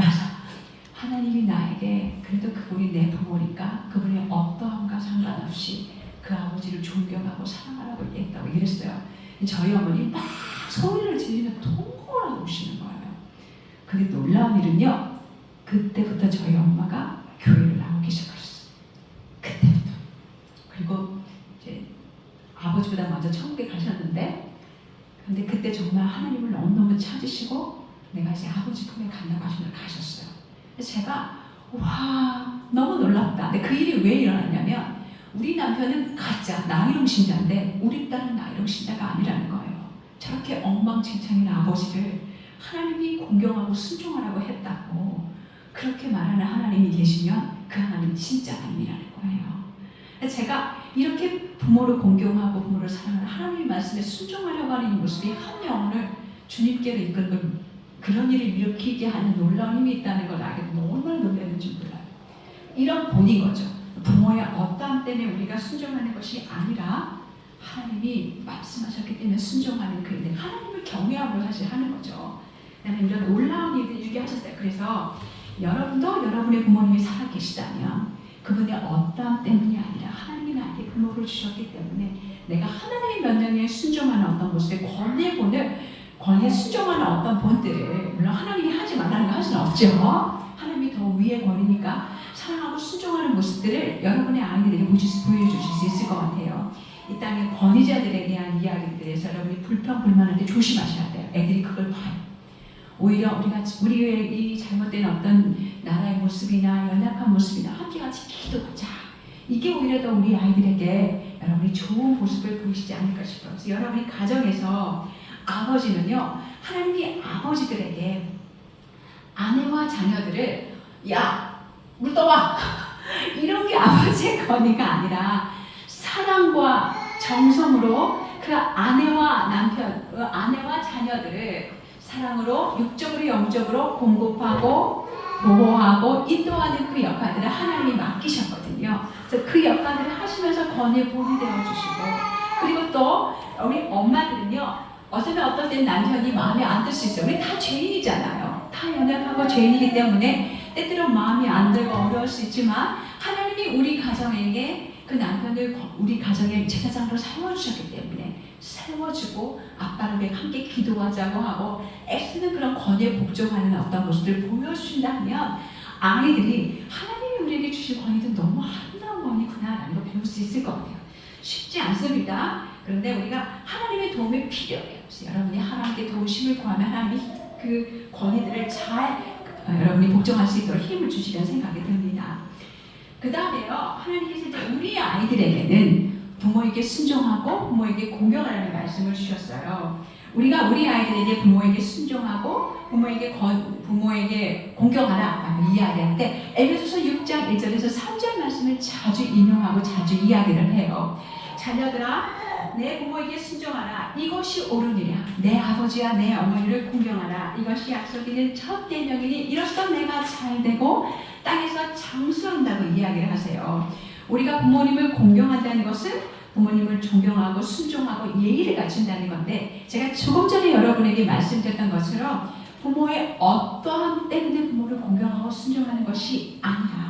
하나님이 나에게 그래도 그분이 내 부모니까 그분이 어떠함과 상관없이 그 아버지를 존경하고 사랑하라고 얘기했다고 이랬어요. 저희 어머니 막 소리를 지르며 통곡을 하고 오시는 거예요. 근데 놀라운 일은요. 그때부터 저희 엄마가 교회를 나오기 시작했어요. 그때부터. 그리고 이제 아버지보다 먼저 천국에 가셨는데 근데 그때 정말 하나님을 너무너무 찾으시고 내가 이제 아버지 품에 간다고 하시면 가셨어요. 그래서 제가 와 너무 놀랍다. 근데 그 일이 왜 일어났냐면 우리 남편은 가짜 나이롱 신자인데 우리 딸은 나이롱 신자가 아니라는 거예요. 저렇게 엉망진창인 아버지를 하나님이 공경하고 순종하라고 했다고 그렇게 말하는 하나님이 계시면 그 하나님은 진짜 하나님이라는 거예요. 제가 이렇게 부모를 공경하고 부모를 사랑하는 하나님의 말씀에 순종하려고 하는 이 모습이 한 영혼을 주님께로 이끄는 그런 일을 일으키게 하는 놀라운 힘이 있다는 걸 알게 되면 얼마나 놀랐는지 몰라요. 이런 본인 거죠. 부모의 어떠함 때문에 우리가 순종하는 것이 아니라 하나님이 말씀하셨기 때문에 순종하는 그 일들, 하나님을 경외함으로 사실 하는 거죠. 나는 이런 놀라운 일들 일게 하셨어요. 그래서 여러분도 여러분의 부모님이 살아계시다면 그분의 어떠함 때문이 아니라 하나님이 나에게 부모를 주셨기 때문에 내가 하나님의 명령에 순종하는 어떤 모습에 권위에 순종하는 어떤 본들을, 물론 하나님이 하지 말라는 거 할 수는 없죠. 하나님이 더 위에 권위니까 사랑하고 순종하는 모습들을 여러분의 아이들에게 보여주실 수 있을 것 같아요. 이 땅의 권위자들에 대한 이야기들에서 여러분이 불평불만할 때 조심하셔야 돼요. 애들이 그걸 봐요. 오히려 우리의 이 잘못된 어떤 나라의 모습이나 연약한 모습이나 함께같이 기도하자. 이게 오히려 더 우리 아이들에게 여러분이 좋은 모습을 보이시지 않을까 싶어요. 그래서 여러분이 가정에서 아버지는요, 하나님이 아버지들에게 아내와 자녀들을 야, 물 떠와! 이런 게 아버지의 권위가 아니라 사랑과 정성으로 그 아내와 자녀들을 사랑으로 육적으로 영적으로 공급하고 보호하고 인도하는 그 역할들을 하나님이 맡기셨거든요. 그래서 그 역할들을 하시면서 권위에 본이 되어주시고, 그리고 또 우리 엄마들은요, 어쩌면 어떤 때는 남편이 마음에 안 들 수 있어요. 우리 다 죄인이잖아요. 다 연약하고 죄인이기 때문에 때때로 마음이 안 들고 어려울 수 있지만 하나님이 우리 가정에게 그 남편을 우리 가정의 제사장으로 세워주셨기 때문에 세워주고 아빠를 함께 기도하자고 하고 애쓰는 그런 권위에 복종하는 어떤 모습들을 보여주신다면 아이들이 하나님이 우리에게 주신 권위도 너무 아름다운 권위구나라는 걸 배울 수 있을 것 같아요. 쉽지 않습니다. 그런데 우리가 하나님의 도움이 필요해요. 그래서 여러분이 하나님께 도우심을 구하면 하나님이 그 권위들을 잘 여러분이 복종할 수 있도록 힘을 주시려는 생각이 듭니다. 그 다음에요, 하나님께서 이제 우리 아이들에게는 부모에게 순종하고 부모에게 공경하라는 말씀을 주셨어요. 우리가 우리 아이들에게 부모에게 순종하고 부모에게 공경하라 이야기할 때 에베소서 6장 1절에서 3절 말씀을 자주 인용하고 자주 이야기를 해요. 자녀들아, 내 부모에게 순종하라. 이것이 옳으니라. 내 아버지와 내 어머니를 공경하라. 이것이 약속이는 첫 계명이니 이로써 내가 잘되고 땅에서 장수한다고 이야기를 하세요. 우리가 부모님을 공경한다는 것은 부모님을 존경하고 순종하고 예의를 갖춘다는 건데, 제가 조금 전에 여러분에게 말씀드렸던 것처럼 부모의 어떠함 때문에 부모를 공경하고 순종하는 것이 아니라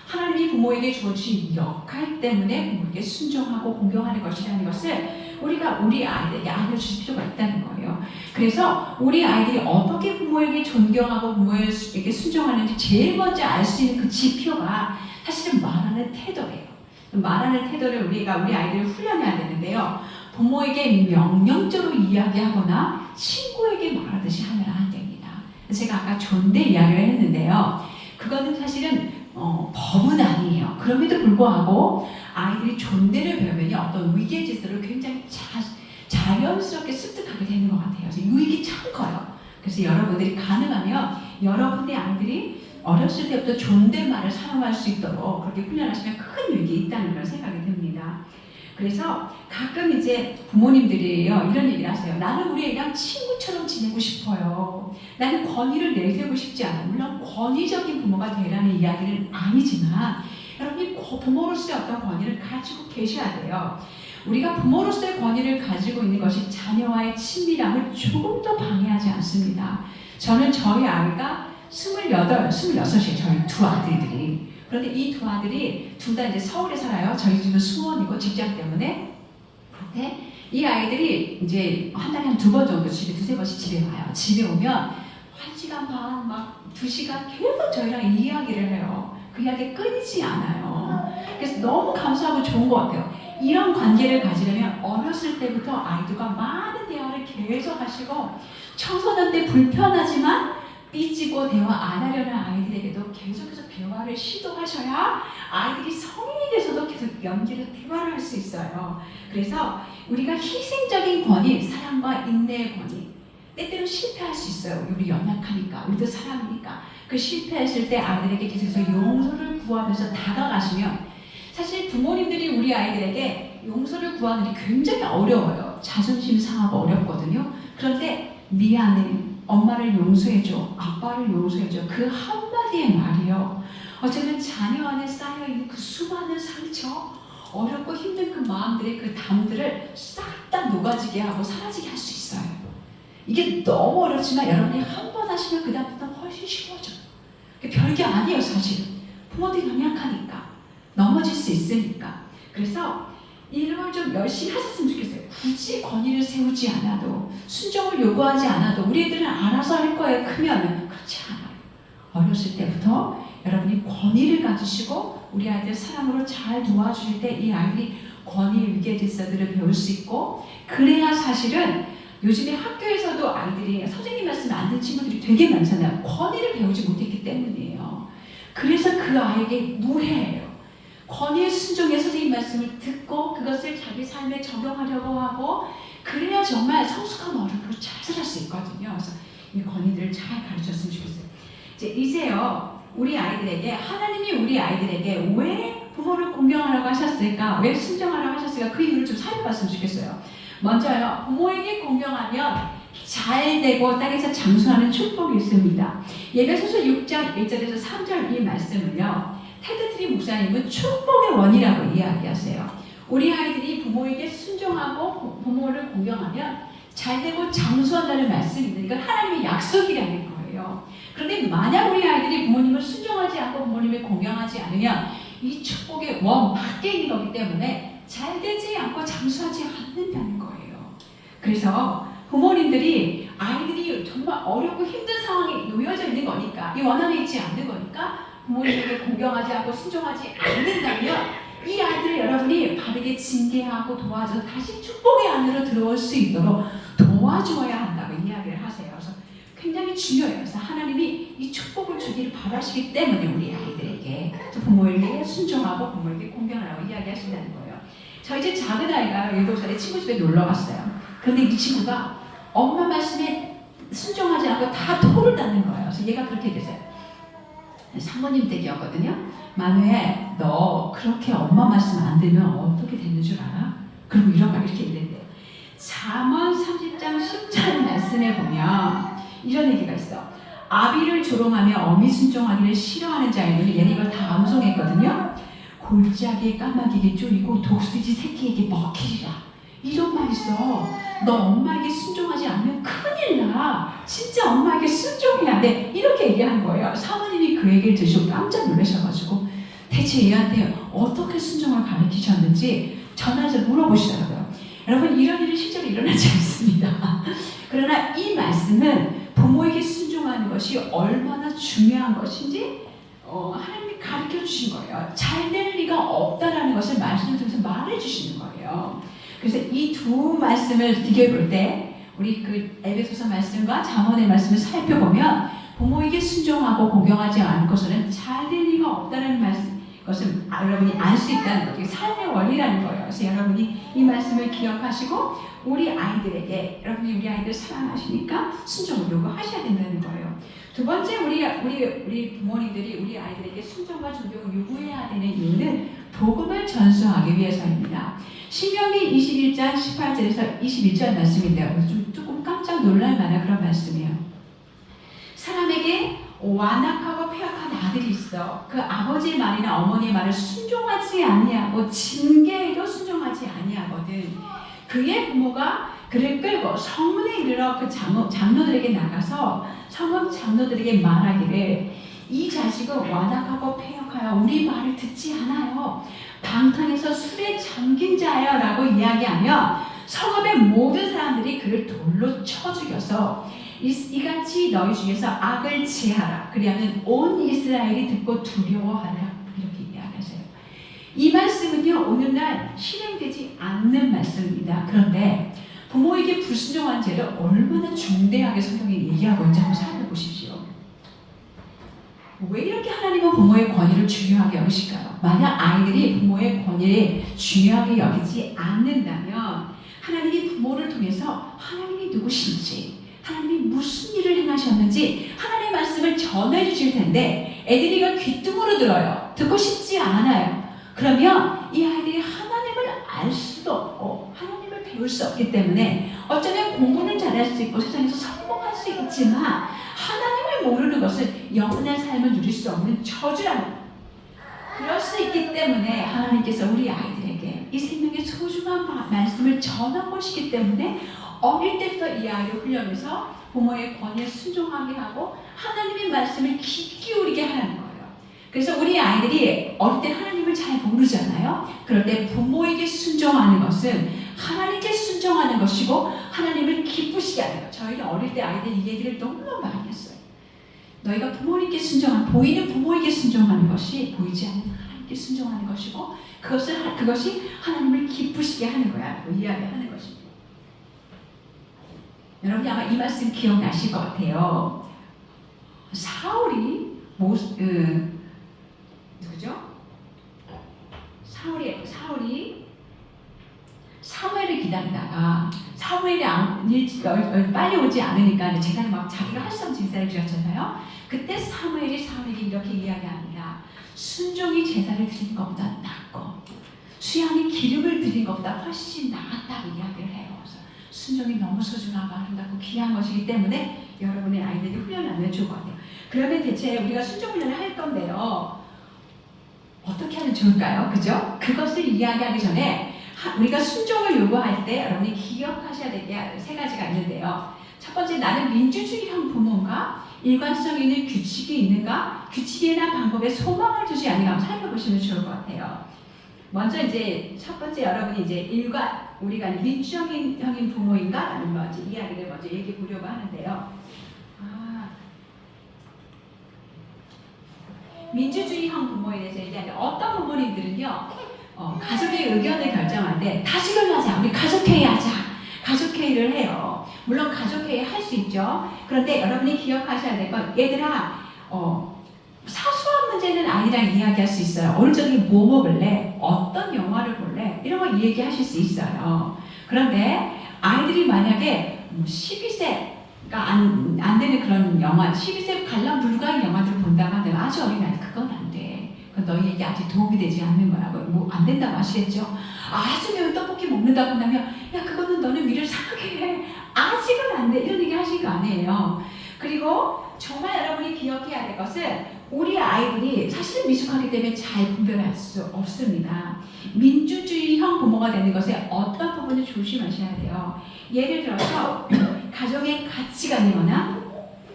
하나님이 부모에게 주어진 역할 때문에 부모에게 순종하고 공경하는 것이라는 것을 우리가 우리 아이들에게 알려주실 필요가 있다는 거예요. 그래서 우리 아이들이 어떻게 부모에게 존경하고 부모에게 순종하는지 제일 먼저 알 수 있는 그 지표가 사실은 말하는 태도예요. 말하는 태도를 우리가 우리 아이들을 훈련해야 되는데요. 부모에게 명령적으로 이야기하거나 친구에게 말하듯이 하면 안 됩니다. 제가 아까 존대 이야기를 했는데요. 그거는 사실은 법은 아니에요. 그럼에도 불구하고 아이들이 존대를 배우면 어떤 위계 질서를 굉장히 자연스럽게 습득하게 되는 것 같아요. 그래서 유익이 참 커요. 그래서 여러분들이 가능하면 여러분의 아이들이 어렸을 때부터 존댓말을 사용할 수 있도록 그렇게 훈련하시면 큰 유익이 있다는 그런 생각이 듭니다. 그래서 가끔 이제 부모님들이요, 이런 얘기를 하세요. 나는 우리 애랑 친구처럼 지내고 싶어요. 나는 권위를 내세우고 싶지 않아. 물론 권위적인 부모가 되라는 이야기는 아니지만 여러분이 부모로서의 어떤 권위를 가지고 계셔야 돼요. 우리가 부모로서의 권위를 가지고 있는 것이 자녀와의 친밀함을 조금 더 방해하지 않습니다. 저는 저희 아이가 26이에요. 저희 두 아들들이. 그런데 이 두 아들이 둘 다 이제 서울에 살아요. 저희 집은 수원이고 직장 때문에. 그런데 이 아이들이 이제 한 달에 한 2번 정도 집에, 2-3번씩 집에 와요. 집에 오면 1시간 반, 막 2시간 계속 저희랑 이야기를 해요. 그 이야기 끊이지 않아요. 그래서 너무 감사하고 좋은 것 같아요. 이런 관계를 가지려면 어렸을 때부터 아이들과 많은 대화를 계속 하시고, 청소년 때 불편하지만 삐지고 대화 안 하려는 아이들에게도 계속해서 대화를 시도하셔야 아이들이 성인이 돼서도 계속 연기로 대화를 할 수 있어요. 그래서 우리가 희생적인 권위, 사랑과 인내의 권위, 때때로 실패할 수 있어요. 우리 연약하니까, 우리도 사람이니까. 그 실패했을 때 아이들에게 계속해서 용서를 구하면서 다가가시면, 사실 부모님들이 우리 아이들에게 용서를 구하는 게 굉장히 어려워요. 자존심 상하고 어렵거든요. 그런데 미안해, 엄마를 용서해줘, 아빠를 용서해줘, 그 한마디의 말이요, 어쩌면 자녀 안에 쌓여있는 그 수많은 상처, 어렵고 힘든 그 마음들의 그 담들을 싹 다 녹아지게 하고 사라지게 할 수 있어요. 이게 너무 어렵지만 여러분이 한 번 하시면 그 다음부터 훨씬 쉬워져요. 별게 아니에요. 사실은 부모들이 연약하니까. 넘어질 수 있으니까. 그래서 이걸 좀 열심히 하셨으면 좋겠어요. 굳이 권위를 세우지 않아도, 순종을 요구하지 않아도 우리 애들은 알아서 할 거예요. 크면. 그렇지 않아요. 어렸을 때부터 여러분이 권위를 가지시고 우리 아이들 사랑으로 잘 도와주실 때 이 아이들이 권위 위계 질서들을 배울 수 있고, 그래야 사실은 요즘에 학교에서도 아이들이 선생님 말씀 안 듣는 친구들이 되게 많잖아요. 권위를 배우지 못했기 때문이에요. 그래서 그 아이에게 무해예요. 권위에 순종해 선생님 말씀을 듣고 그것을 자기 삶에 적용하려고 하고, 그래야 정말 성숙한 어른으로 잘 살아갈 수 있거든요. 그래서 이 권위들을 잘 가르쳤으면 좋겠어요. 이제요, 우리 아이들에게, 하나님이 우리 아이들에게 왜 부모를 공경하라고 하셨을까? 왜 순종하라고 하셨을까? 그 이유를 좀 살펴봤으면 좋겠어요. 먼저요, 부모에게 공경하면 잘 되고 땅에서 장수하는 축복이 있습니다. 예배소서 6장 1절에서 3절 이 말씀을요, 테드 트리 목사님은 축복의 원이라고 이야기하세요. 우리 아이들이 부모에게 순종하고 부모를 공경하면 잘 되고 장수한다는 말씀이 있는, 이건 하나님의 약속이라는 거예요. 그런데 만약 우리 아이들이 부모님을 순종하지 않고 부모님을 공경하지 않으면 이 축복의 원 밖에 있는 거기 때문에 잘 되지 않고 장수하지 않는다는 거예요. 그래서 부모님들이 아이들이 정말 어렵고 힘든 상황에 놓여져 있는 거니까, 이 원함에 있지 않는 거니까 부모님에게 공경하지 않고 순종하지 않는다면 이 아이들을 여러분이 바르게 징계하고 도와줘서 다시 축복의 안으로 들어올 수 있도록 도와주어야 한다고 이야기를 하세요. 그래서 굉장히 중요해요. 그래서 하나님이 이 축복을 주기를 바라시기 때문에 우리 아이들에게 부모에게 순종하고 부모에게 공경하라고 이야기하신다는 거예요. 저희 집 작은 아이가 7살에 친구 집에 놀러 갔어요. 그런데 이 친구가 엄마 말씀에 순종하지 않고 다 토를 닦는 거예요. 그래서 얘가 그렇게 됐어요. 사모님 댁이었거든요. 마누에, 너 그렇게 엄마 말씀 안 들으면 어떻게 되는 줄 알아? 그리고 이런 말 이렇게 얘기했대요. 잠언 30장 10절 말씀에 보면 이런 얘기가 있어. 아비를 조롱하며 어미 순종하기를 싫어하는 자에는, 얘는 이걸 다 암송했거든요. 골짜기에 까마귀에게 쪼이고 독수리 새끼에게 먹히리라. 이런 말 있어. 너 엄마에게 순종하지 않으면 큰일 나. 진짜 엄마에게 순종해야 돼. 이렇게 얘기한 거예요. 사모님이 그 얘기를 들으시고 깜짝 놀라셔가지고 대체 얘한테 어떻게 순종을 가르치셨는지 전화해서 물어보시더라고요. 여러분, 이런 일은 실제로 일어나지 않습니다. 그러나 이 말씀은 부모에게 순종하는 것이 얼마나 중요한 것인지 하나님이 가르쳐 주신 거예요. 잘 될 리가 없다라는 것을 말씀을 통해서 말해 주시는 거예요. 그래서 이 두 말씀을 비교해 볼 때 우리 그 에베소서 말씀과 잠언의 말씀을 살펴보면 부모에게 순종하고 공경하지 않고서는 잘 될 리가 없다는 것을 여러분이 알 수 있다는 거죠. 삶의 원리라는 거예요. 그래서 여러분이 이 말씀을 기억하시고 우리 아이들에게, 여러분이 우리 아이들 사랑하시니까 순종을 요구하셔야 된다는 거예요. 두 번째, 우리 부모님들이 우리 아이들에게 순종과 존경을 요구해야 되는 이유는 복음을 전수하기 위해서입니다. 신명기 21장 18절에서 21절 말씀인데요. 조금 깜짝 놀랄 만한 그런 말씀이에요. 사람에게 완악하고 폐역한 아들이 있어. 그 아버지의 말이나 어머니의 말을 순종하지 아니하고 징계에도 순종하지 아니하거든. 그의 부모가 그를 끌고 성문에 이르러 그 장로들에게 나가서 성문 장로들에게 말하기를, 이 자식은 완악하고 폐역하여 우리 말을 듣지 않아요. 방탕에서 술에 잠긴 자예요 라고 이야기하며 성읍의 모든 사람들이 그를 돌로 쳐 죽여서 이같이 너희 중에서 악을 제하라. 그리하면 온 이스라엘이 듣고 두려워하라. 이렇게 이야기하세요. 이 말씀은요, 오늘날 실행되지 않는 말씀입니다. 그런데 부모에게 불순종한 죄를 얼마나 중대하게 성경이 얘기하고 있는지 한번 살펴보십시오. 왜 이렇게 하나님은 부모의 권위를 중요하게 여기실까요? 만약 아이들이 부모의 권위를 중요하게 여기지 않는다면 하나님이 부모를 통해서 하나님이 누구신지, 하나님이 무슨 일을 행하셨는지 하나님의 말씀을 전해 주실 텐데 애들이 이걸 귀뚱으로 들어요. 듣고 싶지 않아요. 그러면 이 아이들이 하나님을 알 수도 없고 하나님을 배울 수 없기 때문에 어쩌면 공부는 잘할 수 있고 세상에서 성공할 수 있지만 하나님을 모르는 것은 영원한 삶을 누릴 수 없는 저주라는, 그럴 수 있기 때문에 하나님께서 우리 아이들에게 이 생명의 소중한 말씀을 전하고 계시기 때문에 어릴 때부터 이 아이를 훈련해서 부모의 권위에 순종하게 하고 하나님의 말씀을 귀 기울이게 하는 거예요. 그래서 우리 아이들이 어릴 때 하나님을 잘 모르잖아요. 그럴 때 부모에게 순종하는 것은 하나님께 순종하는 것이고 하나님을 기쁘시게 하는 것. 저희는 어릴 때 아이들 이 얘기를 너무 많이 했어요. 너희가 부모님께 보이는 부모에게 순종하는 것이 보이지 않는 하나님께 순종하는 것이고 그것이 하나님을 기쁘시게 하는 거야. 이야기하는 것입니다. 여러분이 아마 이 말씀 기억나실 것 같아요. 사울이 누구죠? 사울이 사무엘을 기다리다가 사무엘이 빨리 오지 않으니까 제사를 막 자기가 할 수 없는 제사를 드렸잖아요. 그때 사무엘에게 이렇게 이야기합니다. 순종이 제사를 드린 것보다 낫고 수양이 기름을 드린 것보다 훨씬 낫다고 이야기를 해요. 그래서 순종이 너무 소중하고 아름답고 귀한 것이기 때문에 여러분의 아이들이 훈련을 하면 좋을 것 같아요. 그러면 대체 우리가 순종 훈련을 할 건데요. 어떻게 하면 좋을까요? 그죠? 그것을 이야기하기 전에 우리가 순종을 요구할 때 여러분이 기억하셔야 될 게 세 가지가 있는데요. 첫 번째, 나는 민주주의형 부모인가? 일관성 있는 규칙이 있는가? 규칙이나 방법에 소망을 두지 않는가? 한번 살펴보시면 좋을 것 같아요. 먼저 이제 첫 번째 여러분이 이제 우리가 민주주의형인 부모인가? 라는 먼저 이야기를 먼저 얘기해 보려고 하는데요. 민주주의형 부모에 대해서 얘기하는데 어떤 부모님들은요 가족의 의견을 결정할 때 다시금 하자, 우리 가족회의 하자, 가족회의를 해요. 물론 가족회의 할 수 있죠. 그런데 여러분이 기억하셔야 될 건 얘들아 사소한 문제는 아이랑 이야기할 수 있어요. 오늘 저녁에 뭐 먹을래? 어떤 영화를 볼래? 이런 거 얘기하실 수 있어요. 그런데 아이들이 만약에 12세 안 되는 그런 영화, 12세 관람 불가인 영화들을 본다고 하면 아주 어린 아이 그건 안 돼. 그건 너희에게 아직 도움이 되지 않는 거야. 뭐 안 된다고 아시겠죠? 아주 매운 떡볶이 먹는다고 한다면 야 그거는 너는 미래를 상하게 해. 아직은 안 돼. 이런 얘기 하실 거 아니에요. 그리고 정말 여러분이 기억해야 될 것은 우리 아이들이 사실 미숙하기 때문에 잘 분별할 수 없습니다. 민주주의형 부모가 되는 것에 어떤 부분을 조심하셔야 돼요. 예를 들어서 가정의 가치관이거나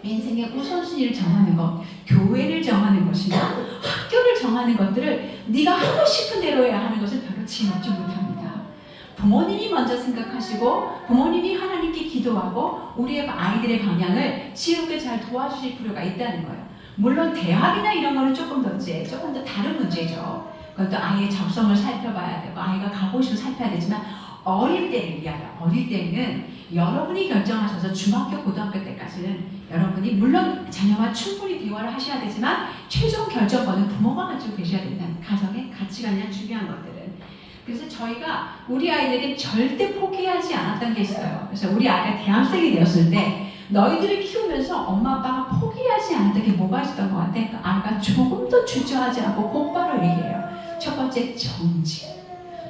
인생의 우선순위를 정하는 것, 교회를 정하는 것이나 학교를 정하는 것들을 네가 하고 싶은 대로 해야 하는 것을 별로 지원하지 못합니다. 부모님이 먼저 생각하시고 부모님이 하나님께 기도하고 우리의 아이들의 방향을 지혜롭게 잘 도와주실 필요가 있다는 거예요. 물론 대학이나 이런 거는 조금 더 다른 문제죠. 그것도 아이의 적성을 살펴봐야 되고 아이가 가고 싶으면 살펴야 되지만 어릴 때는 여러분이 결정하셔서 중학교, 고등학교 때까지는 여러분이 물론 자녀와 충분히 대화를 하셔야 되지만 최종 결정권은 부모가 가지고 계셔야 된다는 가정의 가치관이나 중요한 것들은. 그래서 저희가 우리 아이들에게 절대 포기하지 않았던 게 있어요. 그래서 우리 아이가 대학생이 되었을 때 너희들을 키우면서 엄마 아빠가 포기하지 않았던 게 뭐가 있었던 것 같아? 그 아이가 조금도 주저하지 않고 곧바로 얘기해요. 첫 번째 정직,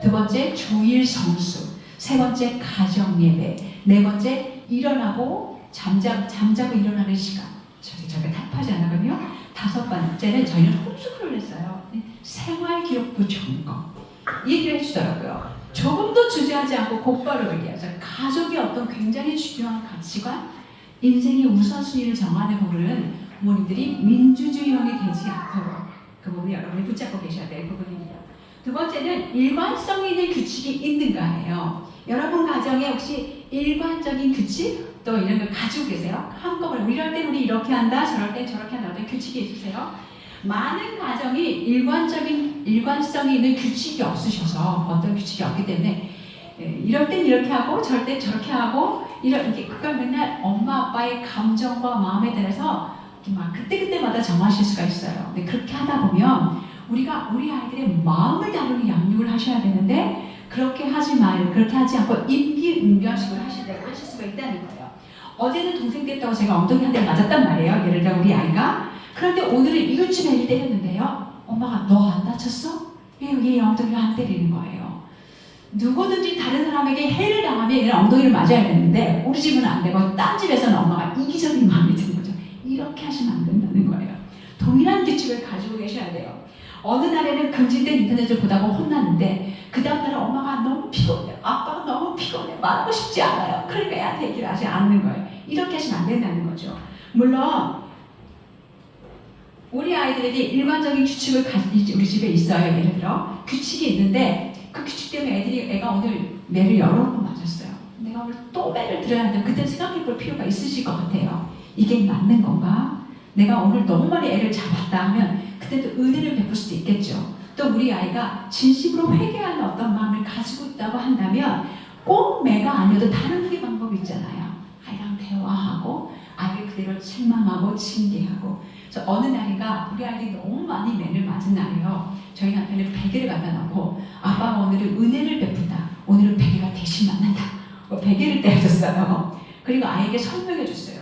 두 번째 주일 성수, 세 번째 가정 예배, 네 번째 일어나고 잠자고 일어나는 시간. 저게 답하지 않았거든요. 다섯 번째는 저희는 홈스쿨을 했어요. 생활 기록부 점검. 이 얘기를 해주더라고요. 조금도 주저하지 않고 곧바로 얘기하죠. 가족이 어떤 굉장히 중요한 가치관, 인생의 우선순위를 정하는 부분은 부모님들이 민주주의형이 되지 않도록 그 부분을 여러분이 붙잡고 계셔야 될 부분입니다. 두 번째는 일관성 있는 규칙이 있는가예요. 여러분 가정에 혹시 일관적인 규칙 또 이런 걸 가지고 계세요? 한꺼번에 이럴 땐 우리 이렇게 한다, 저럴 땐 저렇게 한다, 어떤 규칙이 있으세요? 많은 가정이 일관성이 있는 규칙이 없으셔서 어떤 규칙이 없기 때문에 이럴 땐 이렇게 하고 저럴 땐 저렇게 하고 그걸 맨날 엄마 아빠의 감정과 마음에 따라서 막 그때마다 정하실 수가 있어요. 근데 그렇게 하다 보면 우리가 우리 아이들의 마음을 다루는 양육을 하셔야 되는데 그렇게 하지 않고 임기응변식을 하실 수가 있다는 거예요. 어제는 동생 됐다고 제가 엉덩이 한 대 맞았단 말이에요. 예를 들어 우리 아이가. 그런데 오늘은 이웃집 애를 때렸는데요. 엄마가 너 안 다쳤어? 얘 엉덩이를 안 때리는 거예요. 누구든지 다른 사람에게 해를 당하면 얘는 엉덩이를 맞아야 되는데 우리 집은 안 되고 딴 집에서는 엄마가 이기적인 마음이 드는 거죠. 이렇게 하시면 안 된다는 거예요. 동일한 규칙을 가지고 계셔야 돼요. 어느 날에는 금지된 인터넷을 보다가 혼났는데 그 다음 날은 엄마가 너무 피곤해, 아빠가 너무 피곤해, 말하고 싶지 않아요. 그러니까 애한테 얘기를 하지 않는 거예요. 이렇게 하시면 안 된다는 거죠. 물론 우리 아이들에게 일관적인 규칙을 우리 집에 있어요. 예를 들어 규칙이 있는데 그 규칙 때문에 애가 오늘 매를 여러 번 맞았어요. 내가 오늘 또 매를 들어야 하는데 그때 생각해 볼 필요가 있으실 것 같아요. 이게 맞는 건가? 내가 오늘 너무 많이 애를 잡았다 하면 그때도 은혜를 베풀 수도 있겠죠. 또 우리 아이가 진심으로 회개하는 어떤 마음을 가지고 있다고 한다면 꼭 매가 아니어도 다른 후기 방법이 있잖아요. 아이랑 대화하고 아이를 그대로 책망하고 징계하고. 그래서 어느 날인가 우리 아이들이 너무 많이 매를 맞은 날이에요. 저희 남편은 베개를 갖다 놓고 아빠가 오늘은 은혜를 베푼다. 오늘은 베개가 대신 맞는다. 베개를 때려줬어요. 그리고 아이에게 설명해 줬어요.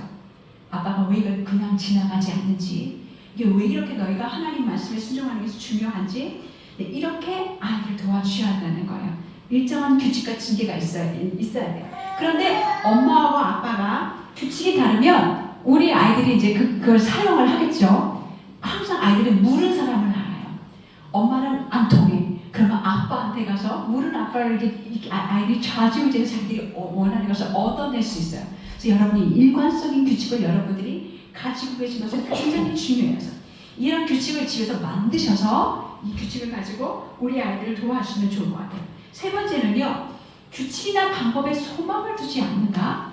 아빠가 왜 이걸 그냥 지나가지 않는지, 이게 왜 이렇게 너희가 하나님 말씀에 순종하는 게 중요한지, 이렇게 아이를 도와주셔야 한다는 거예요. 일정한 규칙과 징계가 있어야 돼요. 그런데 엄마하고 아빠가 규칙이 다르면 우리 아이들이 이제 그걸 사용을 하겠죠. 항상 아이들은 물은 사람을 알아요. 엄마는 안 통해. 그러면 아빠한테 가서 물은 아빠를 이렇게 아이들이 좌지우지해서 자기들이 원하는 것을 얻어낼 수 있어요. 그래서 여러분이 일관성인 규칙을 여러분들이 가지고 계신 것은 굉장히 중요해요. 이런 규칙을 집에서 만드셔서 이 규칙을 가지고 우리 아이들을 도와주시면 좋을 것 같아요. 세 번째는요, 규칙이나 방법에 소망을 두지 않는다.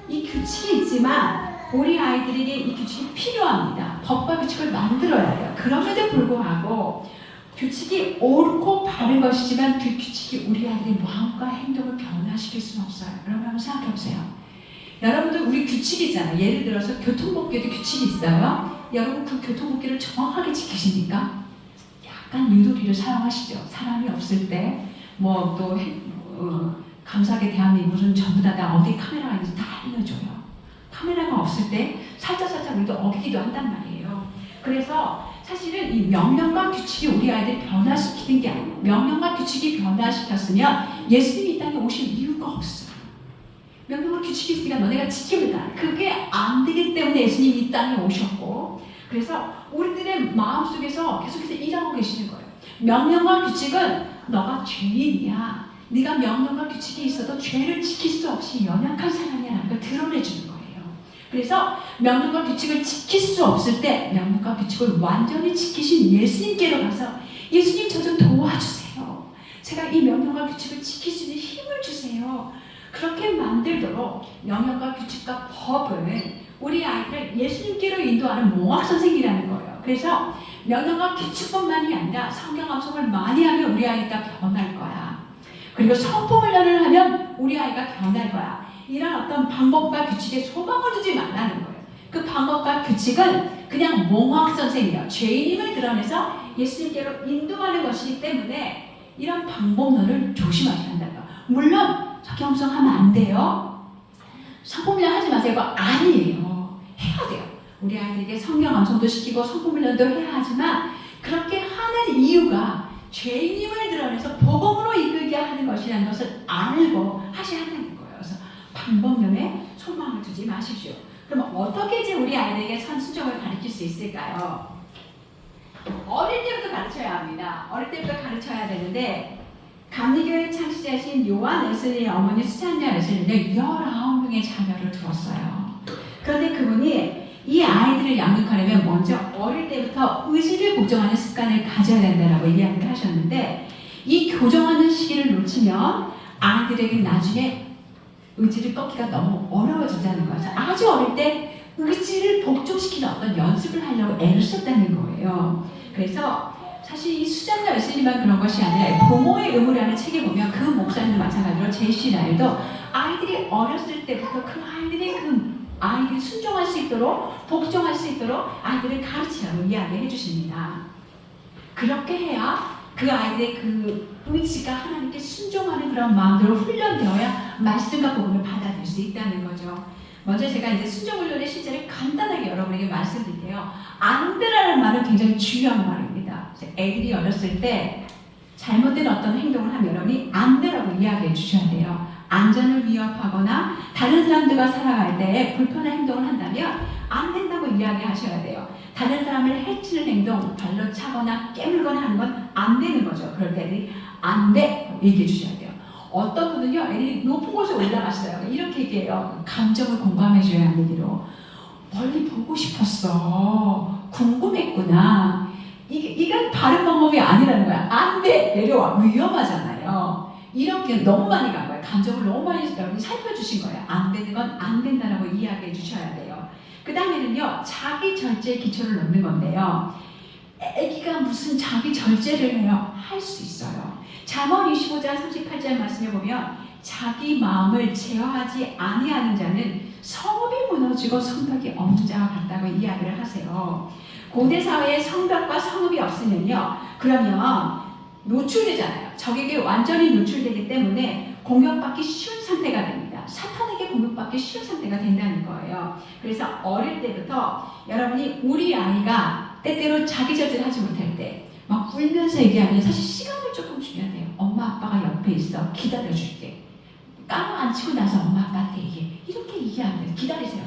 이 규칙이 있지만 우리 아이들에게 이 규칙이 필요합니다. 법과 규칙을 만들어야 돼요. 그럼에도 불구하고 규칙이 옳고 바른 것이지만 그 규칙이 우리 아이들의 마음과 행동을 변화시킬 수는 없어요. 여러분 한번 생각해 보세요. 여러분들 우리 규칙이 있잖아요. 예를 들어서 교통법규에도 규칙이 있어요. 여러분 그 교통법규를 정확하게 지키십니까? 약간 유도리를 사용하시죠. 사람이 없을 때 뭐 또 감사하게 대한민국은 전부 다 어디 카메라가 있는지 다 알려줘요. 카메라가 없을 때 살짝 우리도 어기기도 한단 말이에요. 그래서 사실은 이 명령과 규칙이 우리 아이들을 변화시키는 게 아니에요. 명령과 규칙이 변화시켰으면 예수님이 이 땅에 오실 이유가 없어요. 명령과 규칙이 있으니까 너네가 지키면 그게 안 되기 때문에 예수님이 이 땅에 오셨고, 그래서 우리들의 마음속에서 계속해서 일하고 계시는 거예요. 명령과 규칙은 너가 죄인이야. 네가 명령과 규칙이 있어도 죄를 지킬 수 없이 연약한 사람이라는 걸 드러내주는 거예요. 그래서 명령과 규칙을 지킬 수 없을 때 명령과 규칙을 완전히 지키신 예수님께로 가서 예수님 저 좀 도와주세요. 제가 이 명령과 규칙을 지킬 수 있는 힘을 주세요. 그렇게 만들도록 명령과 규칙과 법을 우리 아이를 예수님께로 인도하는 몽학 선생이라는 거예요. 그래서 명령과 규칙뿐만이 아니라 성경 암송을 많이 하면 우리 아이가 변할 거야. 그리고 성품훈련을 하면 우리 아이가 변할 거야. 이런 어떤 방법과 규칙에 소망을 두지 말라는 거예요. 그 방법과 규칙은 그냥 몽학 선생이에요. 죄인임을 드러내서 예수님께로 인도하는 것이기 때문에 이런 방법론을 조심하셔야 한다는 거예요. 물론 성경 암송하면 안 돼요. 성품훈련 하지 마세요. 그거 아니에요. 해야 돼요. 우리 아이들에게 성경 암송도 시키고 성품훈련도 해야 하지만 그렇게 하는 이유가 죄인임을 드러내서 복음으로 이끌게 하는 것이라는 것을 알고 하셔야 한다는 거예요. 그래서 방법론에 소망을 두지 마십시오. 그럼 어떻게 이제 우리 아이들에게 선순종을 가르칠 수 있을까요? 어릴 때부터 가르쳐야 합니다. 어릴 때부터 가르쳐야 되는데 감리교회 창시자신 요한 웨슬리의 어머니 수잔냐 웨슬리는 19명의 자녀를 두었어요. 그런데 그분이 이 아이들을 양육하려면 먼저 어릴 때부터 의지를 교정하는 습관을 가져야 된다라고 이야기를 하셨는데, 이 교정하는 시기를 놓치면 아이들에게 나중에 의지를 꺾기가 너무 어려워진다는 거죠. 아주 어릴 때 의지를 복종시키는 어떤 연습을 하려고 애를 썼다는 거예요. 그래서 사실 이 수잔냐 웨슬리만 그런 것이 아니라 부모의 의무라는 책에 보면 그 목사님도 마찬가지로 제시 라일도 아이들이 어렸을 때부터 그 아이들이 순종할 수 있도록 복종할 수 있도록 아이들을 가르치라고 이야기해 주십니다. 그렇게 해야 그 아이들의 그 의지가 하나님께 순종하는 그런 마음으로 훈련되어야 말씀과 복음을 받아들일 수 있다는 거죠. 먼저 제가 이제 순종훈련의 실제를 간단하게 여러분에게 말씀드릴게요. 안 되라는 말은 굉장히 중요한 말입니다. 애들이 어렸을 때 잘못된 어떤 행동을 하면 여러분이 안 되라고 이야기해 주셔야 돼요. 안전을 위협하거나 다른 사람들과 살아갈 때 불편한 행동을 한다면 안 된다고 이야기하셔야 돼요. 다른 사람을 해치는 행동, 발로 차거나 깨물거나 하는 건 안 되는 거죠. 그럴 때 애들이 안 돼! 얘기해 주셔야 돼요. 어떤 분은요, 애들이 높은 곳에 올라갔어요. 이렇게 얘기해요. 감정을 공감해 줘야 하는 얘기로. 멀리 보고 싶었어. 궁금했구나. 이건 다른 방법이 아니라는 거야. 안 돼, 내려와. 위험하잖아요. 이렇게 너무 많이 간 거예요. 감정을 너무 많이 살펴주신 거예요. 안 되는 건 안 된다라고 이야기해 주셔야 돼요. 그 다음에는요, 자기 절제의 기초를 놓는 건데요. 애기가 무슨 자기 절제를 해요? 할 수 있어요. 잠언 25장 38절 말씀에 보면 자기 마음을 제어하지 아니하는 자는 성읍이 무너지고 성벽이 없는 자와 같다고 이야기를 하세요. 고대 사회에 성벽과 성읍이 없으면요, 그러면 노출되잖아요. 적에게 완전히 노출되기 때문에 공격받기 쉬운 상태가 됩니다. 사탄에게 공격받기 쉬운 상태가 된다는 거예요. 그래서 어릴 때부터 여러분이 우리 아이가 때때로 자기 절제를 하지 못할 때 막 울면서 얘기하면 사실 시간을 조금 주면 돼요. 엄마 아빠가 옆에 있어. 기다려줄게. 깔아앉히고 나서 엄마 아빠한테 얘기해. 이렇게 얘기하면 돼요. 기다리세요.